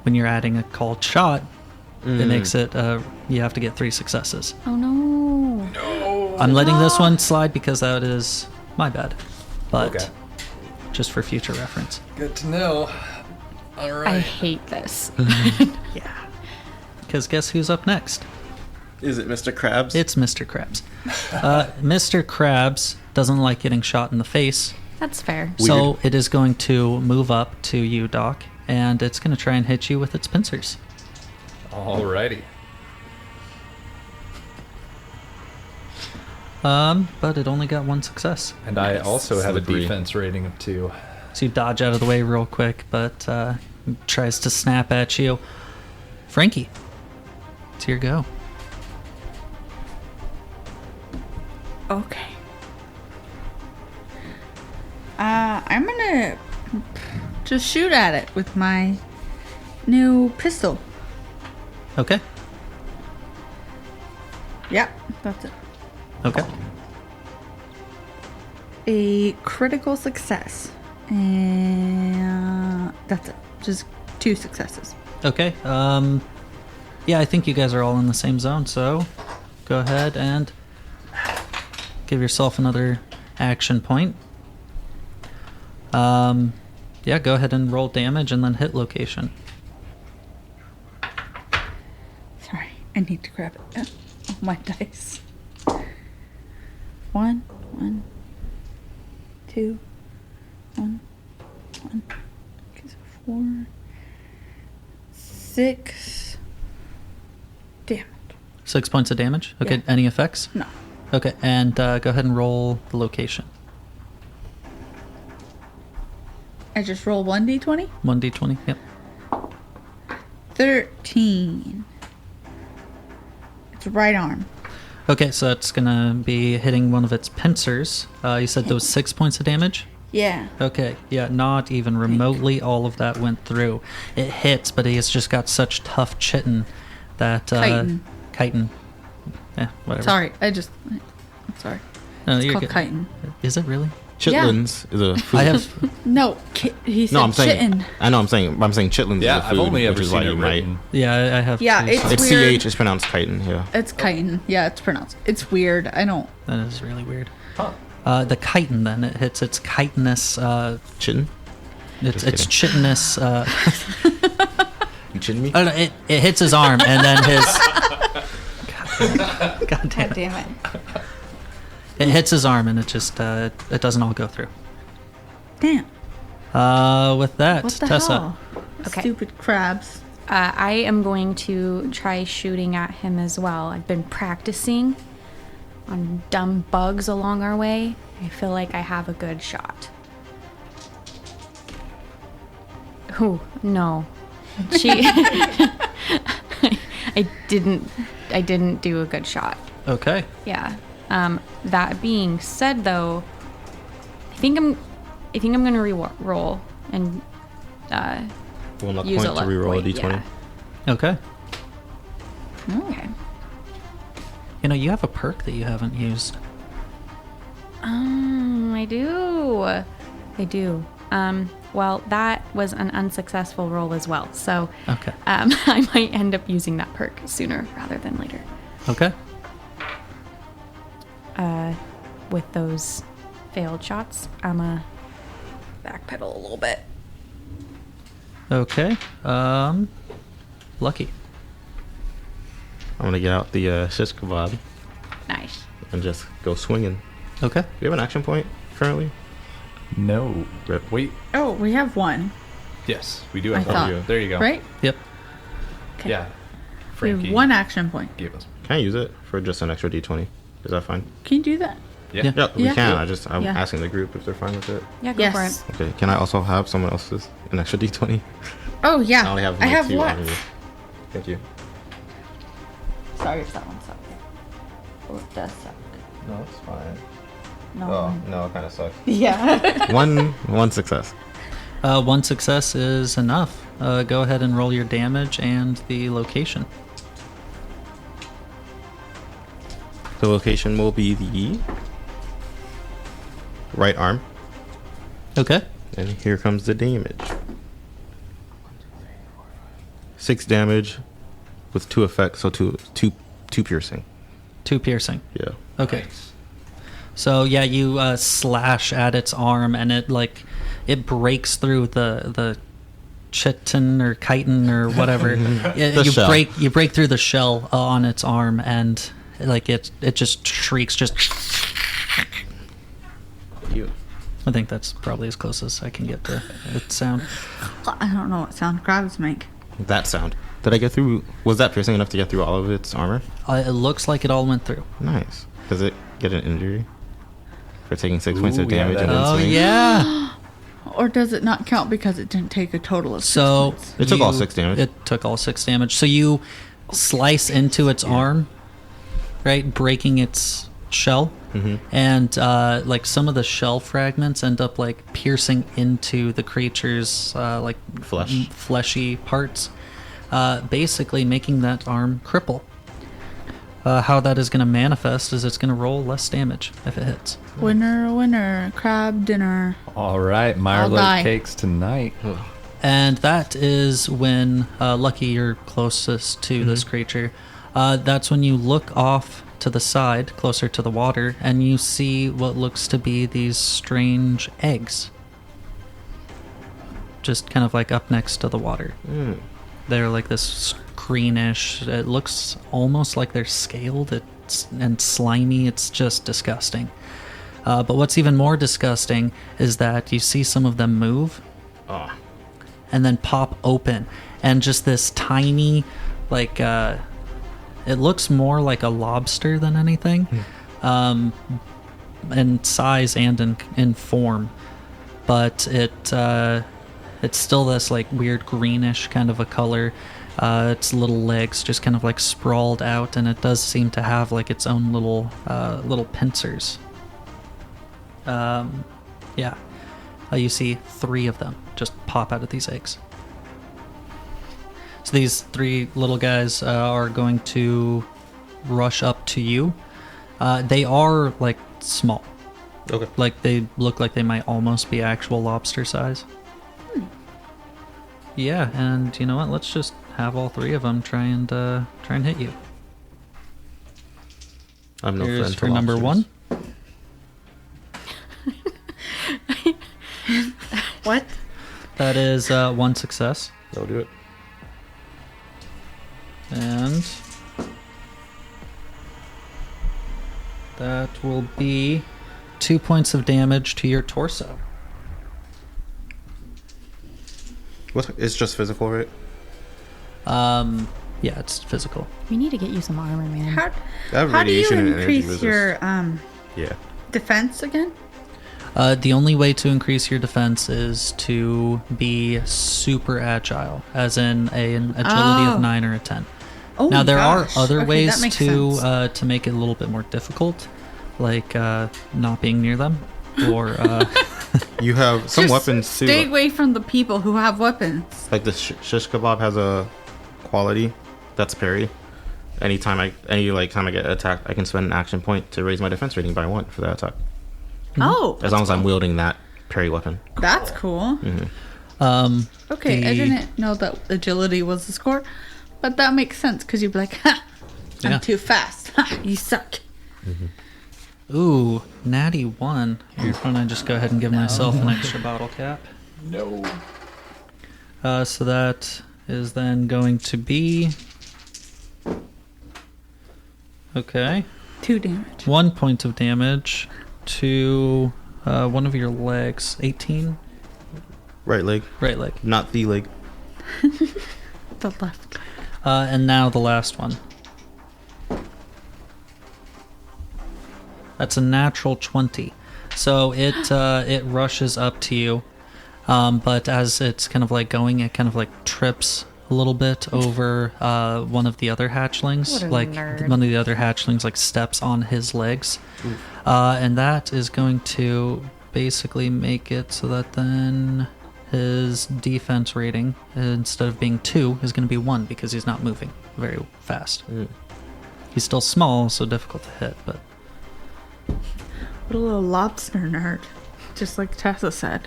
When you're adding a called shot, it makes it you have to get 3 successes. Oh no. I'm letting this one slide because that is my bad, but Okay. just for future reference. Good to know. All I right. hate this. Yeah. Because guess who's up next? Is it Mr. Krabs? It's Mr. Krabs. Mr. Krabs doesn't like getting shot in the face, That's fair. so it is going to move up to you, Doc, and it's going to try and hit you with its pincers. Alrighty. But it only got 1 success. And I also have a Slippery. defense rating of 2. So you dodge out of the way real quick, but tries to snap at you. Frankie, it's your go. Okay. I'm gonna just shoot at it with my new pistol. Okay. Yep, that's it. Okay. A critical success. And that's it. Just 2 successes. Okay. Yeah, I think you guys are all in the same zone, so go ahead and give yourself another action point. Yeah, go ahead and roll damage and then hit location. Sorry, I need to grab it. Oh, my dice. 1, 2, 1, 4, 6. Damn it. 6 points of damage. Okay, Yeah. any effects? No. Okay, and go ahead and roll the location. I just roll 1d20. 1d20, yep. 13. It's right arm. Okay, so it's gonna be hitting one of its pincers. You said those 6 points of damage? Yeah. Okay, yeah, not even remotely all of that went through. It hits, but he has just got such tough chitin that... chitin. Yeah, whatever. Sorry, I'm sorry. No, It's you're called good. chitin. Is it really? Chitlins is a food. I have... No, he said No, I'm saying. chitin. I know. I'm saying chitlins Yeah, is a I've food, only ever which is seen why it you might. written. Yeah, I have... Yeah, two, it's so It's weird. ch. It's pronounced chitin. Yeah. It's chitin. Yeah, it's pronounced. It's weird. I don't. That is really weird. Huh. The chitin, then, it hits its chitinous... Chitin. it's Just chitinous... You chitting me? I don't know, it hits his arm, and then his... God damn God it. damn it. It hits his arm, and it just... it doesn't all go through. Damn. With that, What the Tessa... hell? Okay. Stupid crabs. I am going to try shooting at him as well. I've been practicing on dumb bugs along our way. I feel like I have a good shot. Oh, no. I didn't do a good shot. Okay. Yeah. That being said, though, I think I think I'm going to re-roll and Will not use point a to luck reroll a point, d20. Okay. Okay. You know, you have a perk that you haven't used. I do. I do. Well, that was an unsuccessful roll as well. So Okay. I might end up using that perk sooner rather than later. Okay. With those failed shots, I'm a backpedal a little bit. Okay. Lucky. I'm gonna get out the shish kebab Nice. and just go swinging. Okay. Do you have an action point currently? No. Rip. Wait. Oh, we have one, Yes, we do I have one. thought. There you go. right? Yep. Okay. Yeah. We have Frankie one action point. gave us. Can I use it for just an extra d20? Is that fine? Can you do that? Yeah. Yeah. Yep, we Yeah. can. I'm Yeah. asking the group if they're fine with it. Yeah, go for Yes. it. Okay. Can I also have someone else's an extra d20? Oh yeah. I only have I have two on lots. me. Thank you. Sorry if that one sucks. Oh, it does suck. No, it's fine. No. Oh no, it kind of sucks. Yeah. one success. One success is enough. Go ahead and roll your damage and the location. The location will be the right arm, Okay. and here comes the damage. 6 damage with 2 effects, so two piercing. 2 piercing. Yeah. Okay. So yeah, you slash at its arm, and it breaks through the chitin or chitin or whatever. The you shell. break through the shell on its arm, and it just shrieks. Just You. I think that's probably as close as I can get to its sound. I don't know what sound crabs make. That sound. Did I get through? Was that piercing enough to get through all of its armor? It looks like it all went through. Nice. Does it get an injury for taking 6 points of Ooh, yeah, damage that and then Oh swing? yeah. Or does it not count because it didn't take a total of 6 So points? It took all 6 damage. It took all 6 damage. So you slice into its arm, right, breaking its shell, and like some of the shell fragments end up like piercing into the creature's like Flesh. fleshy parts, basically making that arm cripple. How that is going to manifest is it's going to roll less damage if it hits. Winner, winner, crab dinner. All right, Meyer I'll die. cakes tonight. And that is when, Lucky, you're closest to this creature. That's when you look off to the side, closer to the water, and you see what looks to be these strange eggs. Just kind of like up next to the water. They're like this greenish, it looks almost like they're scaled and slimy. It's just disgusting. But what's even more disgusting is that you see some of them move Oh. and then pop open, and just this tiny, like it looks more like a lobster than anything, in size and in form, but it's still this like weird greenish kind of a color. Its little legs just kind of like sprawled out, and it does seem to have like its own little pincers. Yeah. You see 3 of them just pop out of these eggs. So these 3 little guys are going to rush up to you. They are like small. Okay. Like they look like they might almost be actual lobster size. Yeah, and you know what? Let's just have all 3 of them try and hit you. I'm no Here's friend for number lobsters. 1. What? That is 1 success. I'll do it. And that will be 2 points of damage to your torso. What? It's just physical, right? Yeah, it's physical. We need to get you some armor, man. How, I have how do you radiation and energy increase resist. your Yeah. defense again? The only way to increase your defense is to be super agile, as in an agility Oh. of 9 or a 10. Oh Now there gosh. are other Okay, ways that makes to sense. to make it a little bit more difficult, like not being near them, or You have some Just weapons too. Stay away from the people who have weapons. Like the shish kebab has a quality that's parry. Anytime I get attacked, I can spend an action point to raise my defense rating by 1 for that attack. Oh, As long as I'm wielding that parry weapon. that's cool. Okay, I The- didn't know that agility was the score, but that makes sense because you'd be like, ha, Yeah. I'm too fast. Ha, you suck. Ooh, natty 1. I'm gonna just go ahead and give myself an extra bottle cap. No. So that is then going to be... Okay. 2 damage. 1 point of damage to one of your legs. 18? Right leg, Right leg. not the leg. The left. And now the last one. That's a natural 20. So it rushes up to you, but as it's kind of like going, it kind of like trips a little bit over one of the other hatchlings. What a Like nerd. one of the other hatchlings like steps on his legs, and that is going to basically make it so that then his defense rating, instead of being 2, is going to be 1 because he's not moving very fast. He's still small, so difficult to hit, but What a little lobster nerd. Just like Tessa said.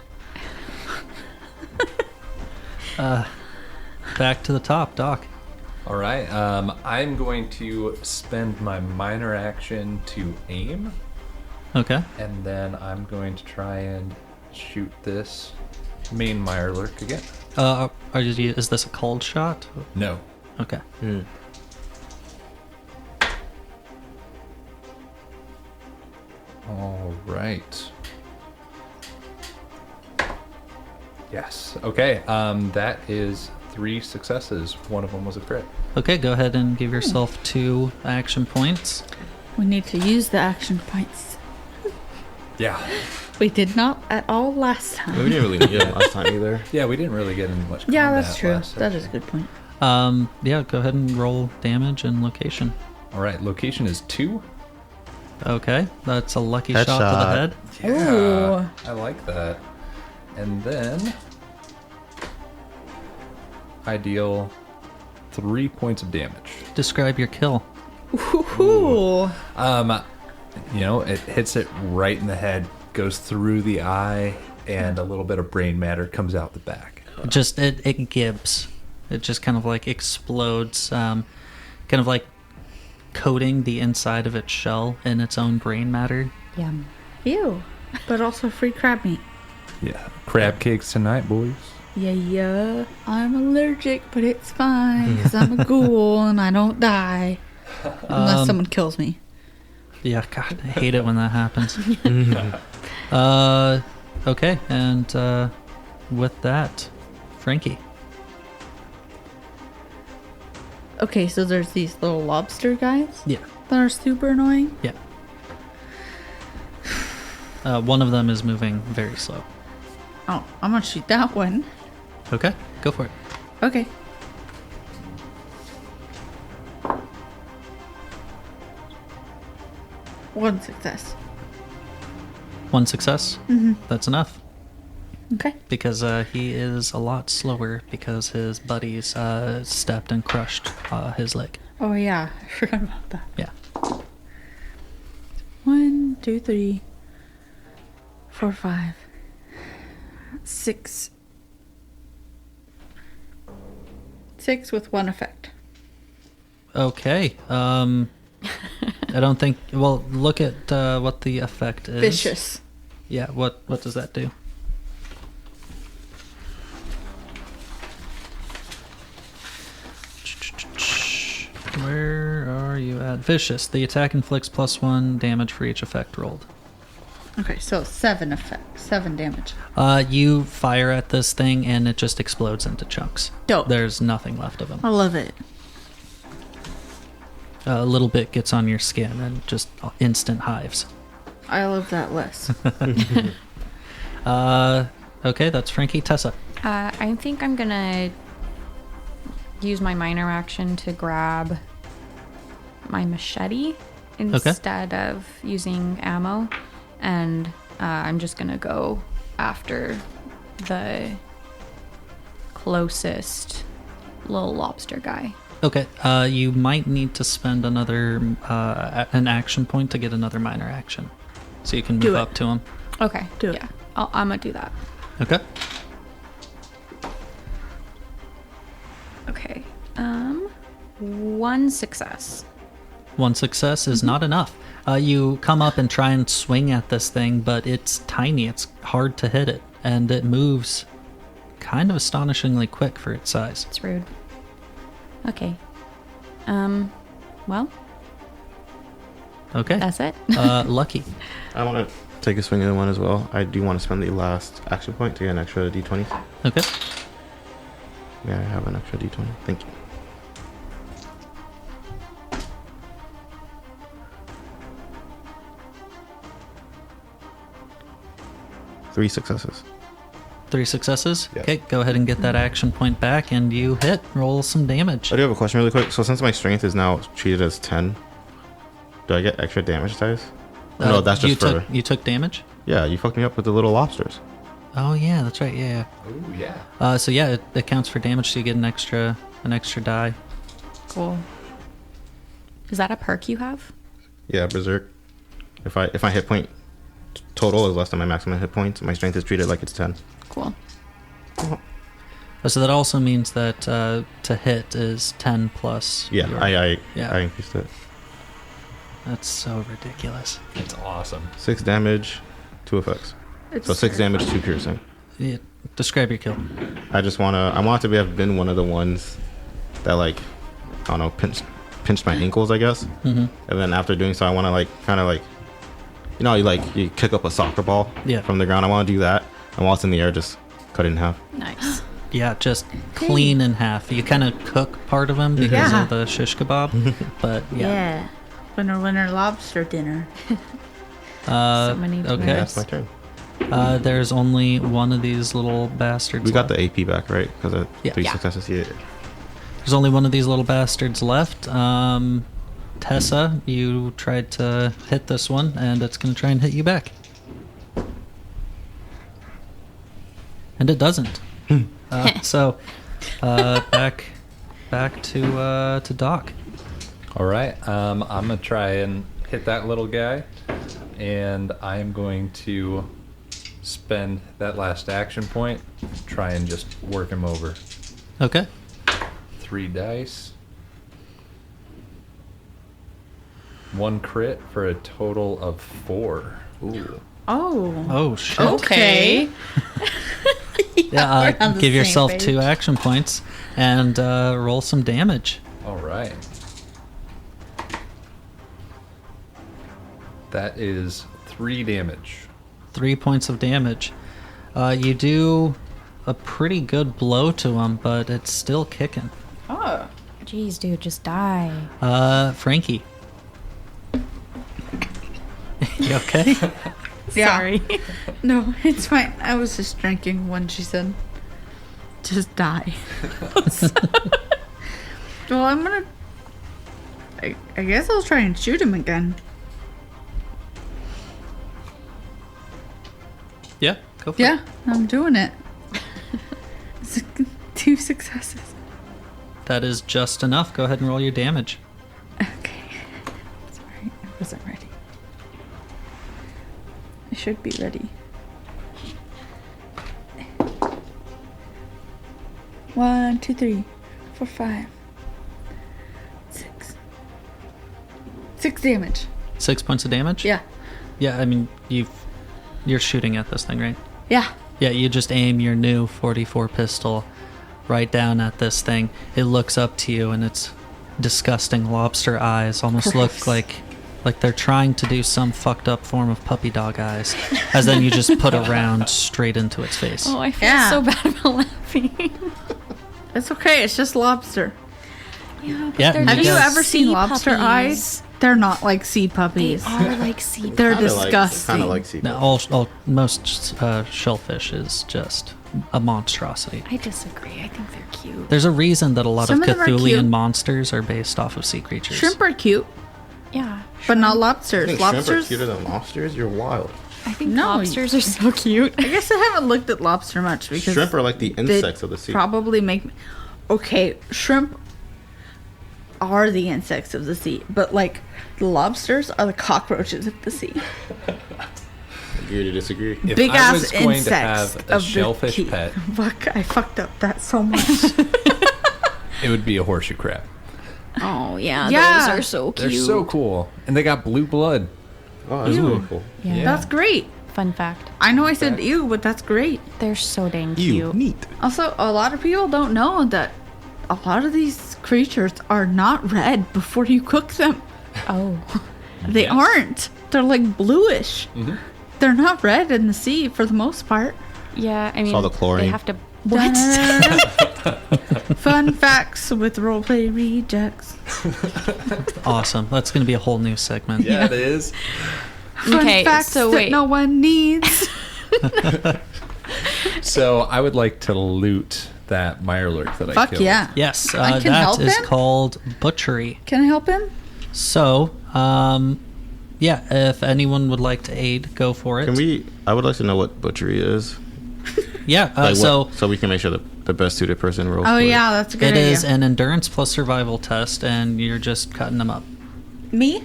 back to the top, Doc. All right. I'm going to spend my minor action to aim, Okay. and then I'm going to try and shoot this main Mirelurk again. Is this a cold shot? No. Okay. All right. Yes. Okay. That is 3 successes. One of them was a crit. Okay, go ahead and give yourself 2 action points. We need to use the action points. Yeah. We did not at all last time. We didn't really need it last time either. Yeah, we didn't really get into much. Yeah, combat that's true. last That is a session. good point. Yeah, go ahead and roll damage and location. All right. Location is 2. Okay, that's a lucky shot to the Headshot. head. Yeah. Ooh. I like that. And then I deal 3 points of damage. Describe your kill. Ooh. It hits it right in the head, goes through the eye, and a little bit of brain matter comes out the back. It gibs. It just kind of like explodes, kind of like coating the inside of its shell in its own brain matter. Yum. Ew. But also free crab meat. Yeah. Crab cakes tonight, boys. Yeah. I'm allergic, but it's fine because I'm a ghoul and I don't die. Unless someone kills me. Yeah, God, I hate it when that happens. Okay, and with that, Frankie. Okay, so there's these little lobster guys Yeah, that are super annoying. yeah. One of them is moving very slow. Oh, I'm gonna shoot that one. Okay, go for it. Okay. One success. 1 success. That's enough. Okay. Because he is a lot slower because his buddies stepped and crushed his leg. Oh yeah, I forgot about that. Yeah. 1, 2, 3, 4, 5, 6. 6 with 1 effect. Okay. I don't think. Well, look at what the effect is. Vicious. Yeah. What does that do? Where are you at? Vicious. The attack inflicts +1 damage for each effect rolled. Okay, so 7 effect, 7 damage. You fire at this thing and it just explodes into chunks. Dope. There's nothing left of him. I love it. A little bit gets on your skin and just instant hives. I love that less. Okay, that's Frankie. Tessa. I think I'm gonna use my minor action to grab my machete instead of using ammo, and I'm just gonna go after the closest little lobster guy. Okay, you might need to spend another an action point to get another minor action, so you can Do move it. up to him. Okay. Do it. Yeah. I'm gonna do that. Okay. Okay. One success. One success is not enough. You come up and try and swing at this thing, but it's tiny. It's hard to hit it, and it moves kind of astonishingly quick for its size. It's rude. Okay. Well, Okay. that's it. Lucky. I want to take a swing at one as well. I do want to spend the last action point to get an extra d20. Okay. Yeah, I have an extra d20. Thank you. Three successes. 3 successes. Yeah. Okay, go ahead and get that action point back, and you hit. Roll some damage. I do have a question really quick. So since my strength is now treated as 10, do I get extra damage dice? No, that's just for... You took damage? Yeah, you fucked me up with the little lobsters. Oh, yeah, that's right. Yeah, Ooh, yeah. yeah. So, yeah, it counts for damage, so you get an extra die. Cool. Is that a perk you have? Yeah, berserk. If my hit point total is less than my maximum hit points, my strength is treated like it's 10. Cool. So that also means that to hit is 10 plus. Yeah, your- I increased it. That's so ridiculous. It's awesome. 6 damage, 2 effects. So 6 damage, 2 piercing. Yeah, describe your kill. I want it to have been one of the ones that, like, I don't know, pinched my ankles, I guess. Mm-hmm. And then after doing so, I want to, like, kind of like, you know, you kick up a soccer ball Yeah. from the ground. I want to do that. And while it's in the air, just cut it in half. Nice. Yeah, just clean in half. You kind of cook part of him because Yeah. of the shish kebab, but yeah. Winner lobster dinner. Uh, So many okay. Yeah, that's my turn. There's only one of these little bastards. We got left. the AP back, right? Because of Yeah. 3 Yeah. successes. Yeah. There's only one of these little bastards left. Tessa, you tried to hit this one, and it's going to try and hit you back. And it doesn't. So, back to Doc. All right. I'm gonna try and hit that little guy, and I'm going to spend that last action point, try and just work him over. Okay. 3 dice. 1 crit for a total of 4. Ooh. Oh. Oh shit. Okay. Yeah, we're on the give same yourself page. 2 action points and roll some damage. All right. That is 3 damage. 3 points of damage. You do a pretty good blow to him, but it's still kicking. Oh. Jeez, dude, just die. Frankie. You okay? Yeah. Sorry. No, it's fine. I was just drinking when she said, just die. Well, I'm gonna... I guess I'll try and shoot him again. Yeah, go for Yeah, it. I'm doing it. 2 successes. That is just enough. Go ahead and roll your damage. Okay. Sorry, I wasn't ready. I should be ready. 1, 2, 3, 4, 5, 6. 6 damage. 6 points of damage? Yeah. Yeah, I mean, you're shooting at this thing, right? Yeah. Yeah, you just aim your new 44 pistol right down at this thing. It looks up to you, and its disgusting lobster eyes almost look like they're trying to do some fucked up form of puppy dog eyes. As then you just put a round straight into its face. Oh, I feel Yeah. so bad about laughing. It's okay. It's just lobster. Yeah, but Yeah, they're you Have guys- you just ever seen sea lobster puppies. eyes? They're not like sea They puppies. are like sea They're puppies. disgusting. Kind of like sea. No, most shellfish is just a monstrosity. I disagree. I think they're cute. There's a reason that a lot Some of of them are cute. Cthulian monsters are based off of sea creatures. Shrimp are cute, Yeah. but not I lobsters. think shrimp are Lobsters. cuter than lobsters. You're wild. I think No, lobsters are so cute. I guess I haven't looked at lobster much because Shrimp are like the they insects of the sea. probably make. Okay, shrimp are the insects of the sea, but like the lobsters are the cockroaches of the sea. Agree to disagree. If Big I ass was going insects to have a of shellfish the sea. pet, Fuck, I fucked up that so much. it would be a horseshoe crab. Oh yeah, Yeah. those are so They're cute. so cool, and they got blue blood. Oh, that's Ew. really cool. Yeah. That's great. Fun fact. I know I said ew, but that's great. They're so dang You cute. neat. Also, a lot of people don't know that a lot of these creatures are not red before you cook them. Oh. They Yes. aren't. They're like bluish. Mm-hmm. They're not red in the sea for the most part. Yeah, I mean, all the chlorine. they have to. What? Fun facts with roleplay rejects. Awesome. That's going to be a whole new segment. Yeah, it is. Fun Okay, facts so that wait. no one needs. So I would like to loot that Mirelurk that I Fuck killed. yeah. Yes, I can that help is him? called butchery. Can I help him? So, yeah, if anyone would like to aid, go for it. Can we? I would like to know what butchery is. Yeah, Like so so we can make sure that the best suited person rolls. Oh for it. yeah, that's a good it idea. is an endurance plus survival test, and you're just cutting them up. Me?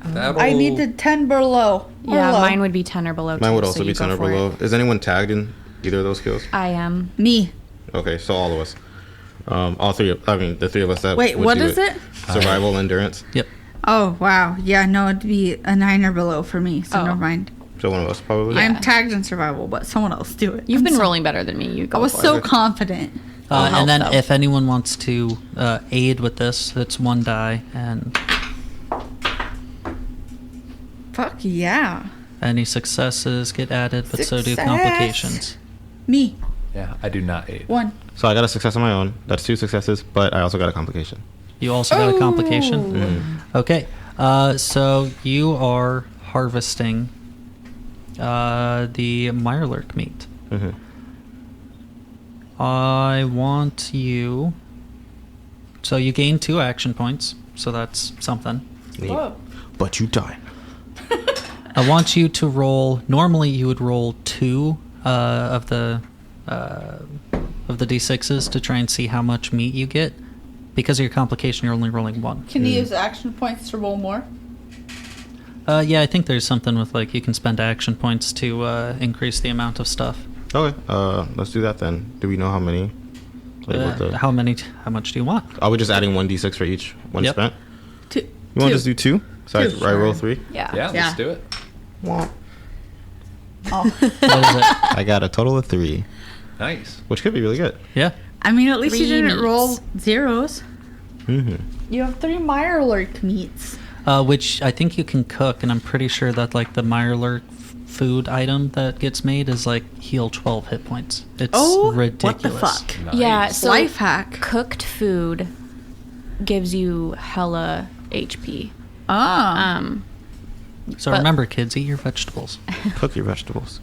That'll- I needed 10 below. Or Yeah, low. mine would be 10 or below. Mine too, would so also you be go 10 or for below. it. Is anyone tagged in either of those skills? I am. Me. Okay, so all of us. All three. I mean, the three of us that. Wait, would what do is it? Survival, endurance. Yep. Oh, wow. Yeah, no, it'd be a 9 or below for me, so Oh. never mind. So one of us probably. Yeah. I'm tagged in survival, but someone else do it. You've I'm been so- rolling better than me. You go I was for so it. confident. I'll help, And then though. if anyone wants to aid with this, it's one die, and Fuck yeah. any successes get added, but so do Success. complications. Me. Yeah, I do not aid. 1. So I got a success on my own. That's 2 successes, but I also got a complication. You also got a complication? Mm. Okay, so you are harvesting the Mirelurk meat. Mhm. I want you... So you gain 2 action points, so that's something. Neat. But you die. I want you to roll... Normally you would roll 2 of the d6s to try and see how much meat you get. Because of your complication, you're only rolling 1. Can you use action points to roll more? Yeah, I think there's something with like you can spend action points to increase the amount of stuff. Okay. Let's do that then. Do we know how many? Like, what the, How much do you want? are we just adding 1d6 for each one Yep. spent? 2. You want to just do 2? So Two, I roll sure. 3. Yeah. Yeah, Yeah. let's do it. Well, Oh. What is it? I got a total of 3, Nice. which could be really good. Yeah. I mean, at least you 3 didn't meats. roll zeros. Mm-hmm. You have 3 Mirelurk meats. Which I think you can cook, and I'm pretty sure that like the Mirelurk food item that gets made is like heal 12 hit points. It's Oh, ridiculous. what the fuck? Nice. Yeah, so Life hack. cooked food gives you hella HP. Ah. So But- remember, kids, eat your vegetables. Cook your vegetables.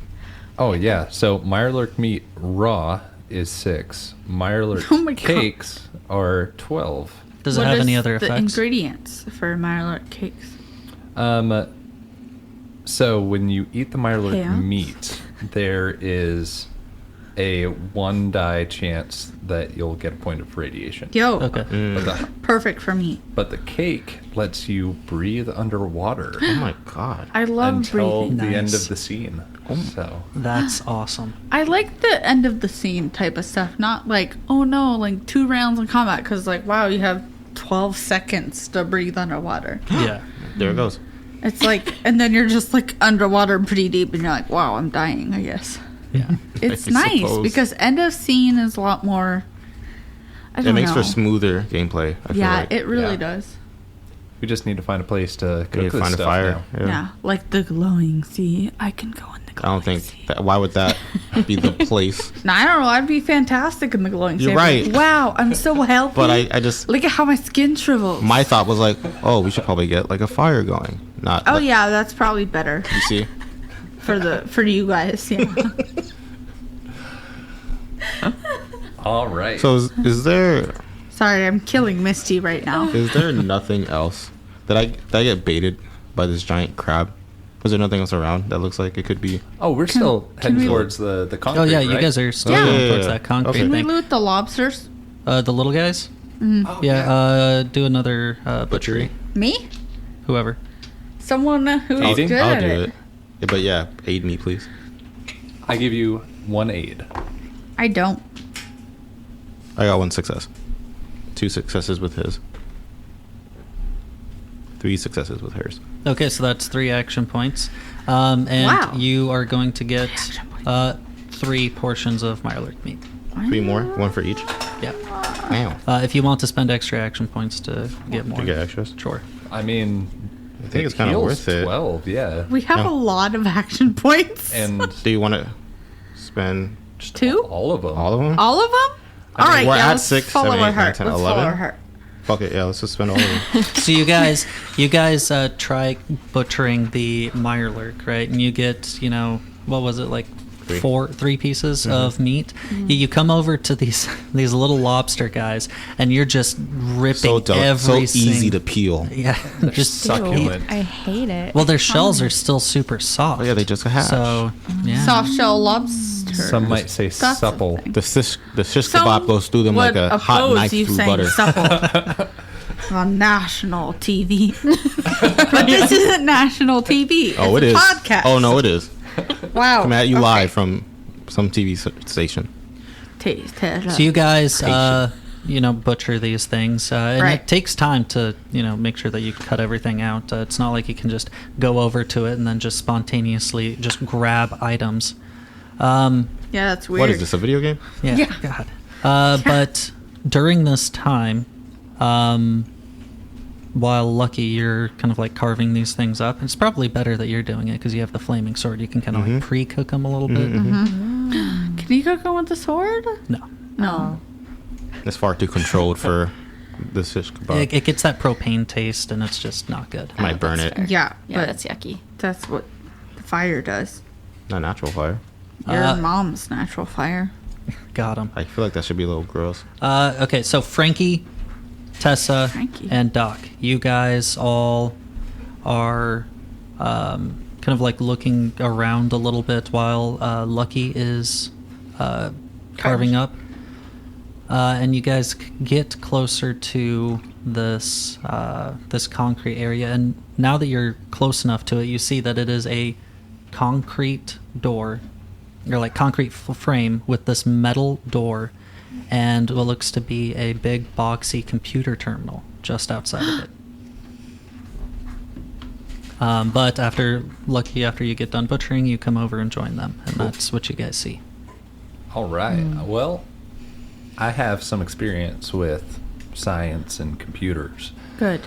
Oh yeah. So Mirelurk meat raw is 6. Mirelurk Oh my God. cakes are 12. Does it What have is any other the effects? ingredients for Mirelurk cakes? So when you eat the Mirelurk Yeah. meat, there is a 1 die chance that you'll get a point of radiation. Yo, Okay. But the, perfect for me. but the cake lets you breathe underwater Oh my god. I love until breathing. the end Nice. of the scene. So That's awesome. I like the end of the scene type of stuff, not like, oh no, like 2 rounds in combat, because like, wow, you have 12 seconds to breathe underwater. Yeah. There it goes. It's like, and then you're just like underwater pretty deep, and you're like, wow, I'm dying, I guess. Yeah. It's I nice suppose. because end of scene is a lot more. I don't It makes know. for smoother gameplay. I feel Yeah, like. it really Yeah. does. we just need to find a place to We cook need this to find a stuff fire. now. Yeah. like the glowing sea. I can go in the I glowing don't think. sea. Why would that be the place? No, I don't know. I'd be fantastic in the glowing sea. You're I'd be like, right. wow, I'm so healthy. But I just. look at how my skin shrivels. My thought was like, oh, we should probably get like a fire going. Not. Oh like- yeah, that's probably better You see. for you guys. Yeah. All right. So is there Sorry, I'm killing Misty right now. nothing else that I get baited by this giant crab? Was there nothing else around that looks like it could be? Oh, we're still heading we- towards the concrete. Oh yeah, you right? guys are still Yeah. going Yeah, towards yeah, that yeah. concrete Okay. Can we thing. loot the lobsters? The little guys. Oh, Do another butchery. Me? Whoever. Someone who's Eating? good I'll at do it. it. Yeah, but yeah, aid me, please. I give you 1 aid. I don't. I got 1 success. 2 successes with his. 3 successes with hers. Okay, so that's 3 action points. And Wow. you are going to get Action points. 3 portions of Mirelurk meat. 3 more, 1 for each. Yeah. Wow. If you want to spend extra action points to get more. To get extras. Sure. I mean, I think it's it kind of heals worth it. 12, yeah. We have Yeah. a lot of action points. And Do you want to spend just 2? all of them. all of them? All of them? All right, we're yeah, at let's 6, follow 7, our 8, 9, heart. 10, Let's 11. follow our heart. Fuck it, yeah, let's just spend all of them. So you guys try butchering the Mirelurk, right? And you get, what was it, like 3 pieces of meat. You come over to these little lobster guys, and you're just ripping So delicate, so every easy to sing- peel. Yeah, just succulent. I hate it. Well, their shells are still super soft. Oh yeah, they just hatched. So yeah. Soft shell lobster. Some might say That's supple. something. The shish Some kebab goes through them like would a hot oppose knife you through saying butter. supple on national TV. But this isn't national TV. It's Oh, it a is. podcast. Oh no, it is. Wow. Coming at you Okay. live from some TV station. So you guys, butcher these things, and Right. it takes time to, make sure that you cut everything out. It's not like you can just go over to it and then just spontaneously just grab items. Yeah, that's weird. What is this? A video game? Yeah, Yeah. God. But during this time, while Lucky, you're kind of like carving these things up. It's probably better that you're doing it because you have the flaming sword. You can kind of like pre-cook them a little bit. Can you cook them with the sword? No. No. It's far too controlled for the shish kebab. It gets that propane taste, and it's just not good. I might burn that's it. fair. Yeah, Yeah, but that's yucky. that's what the fire does. Not natural fire. Your mom's natural fire. Got him. I feel like that should be a little gross. Okay, so Frankie, Tessa, Frankie. and Doc, you guys all are kind of like looking around a little bit while Lucky is carving up. And you guys get closer to this this concrete area, and now that you're close enough to it, you see that it is a concrete door, or like concrete frame with this metal door, and what looks to be a big boxy computer terminal just outside of it. But after you get done butchering, you come over and join them, and that's what you guys see. All right. Well, I have some experience with science and computers. Good.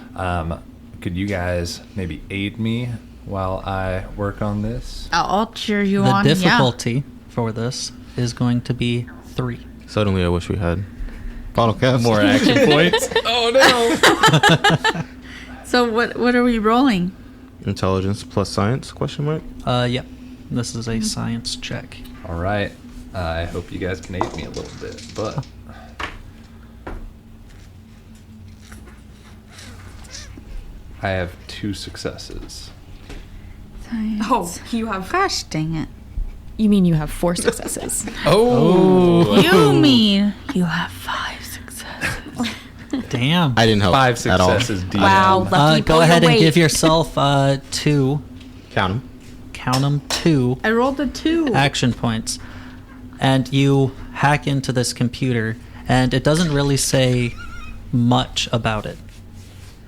Could you guys maybe aid me while I work on this? I'll cheer you The on. difficulty for this is going to be 3. Suddenly, I wish we had bottle caps. More action points. Oh no! Yeah. So what are we rolling? Intelligence plus science? Question mark. Yep. This is a science check. All right. I hope you guys can aid me a little bit, but I have 2 successes. Oh, you have. Gosh dang it. You mean you have 4 successes? Oh, You mean you have 5 successes? Damn. I didn't help 5 at all. successes. DM. Wow, Lucky, Go pull ahead your and weight. give yourself 2. Count them. Count them 2 I rolled a 2. action points, and you hack into this computer, and it doesn't really say much about it,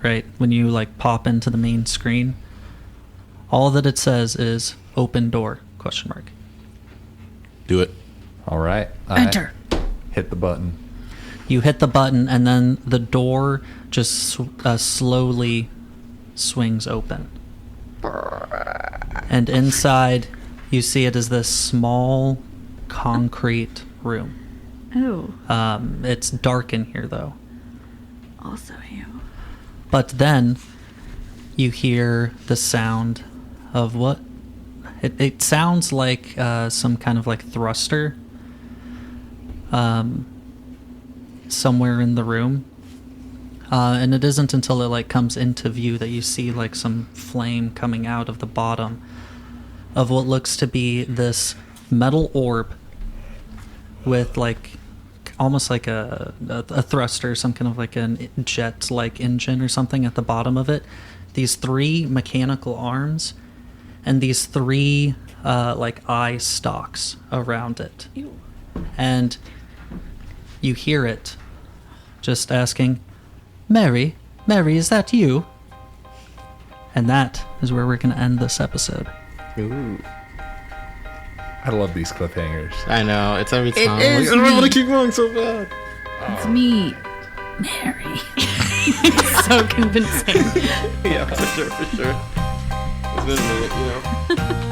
right? When you like pop into the main screen, all that it says is "open door?" question mark. Do it. All right. I Enter. hit the button. You hit the button, and then the door just slowly swings open. And inside, you see it is this small concrete room. Oh, It's dark in here, though. also you. But then you hear the sound of what? It sounds like some kind of like thruster somewhere in the room. And it isn't until it like comes into view that you see like some flame coming out of the bottom of what looks to be this metal orb with like almost like a thruster, some kind of like a jet like engine or something at the bottom of it. These 3 mechanical arms and these 3 like eye stalks around it. Ew. And you hear it just asking, Mary, is that you? And that is where we're going to end this episode. Ooh. I love these cliffhangers. I know, it's every It time. is I don't want me. to keep going so bad. It's me, Mary. So convincing. Yeah, for sure. It's been a minute, you know.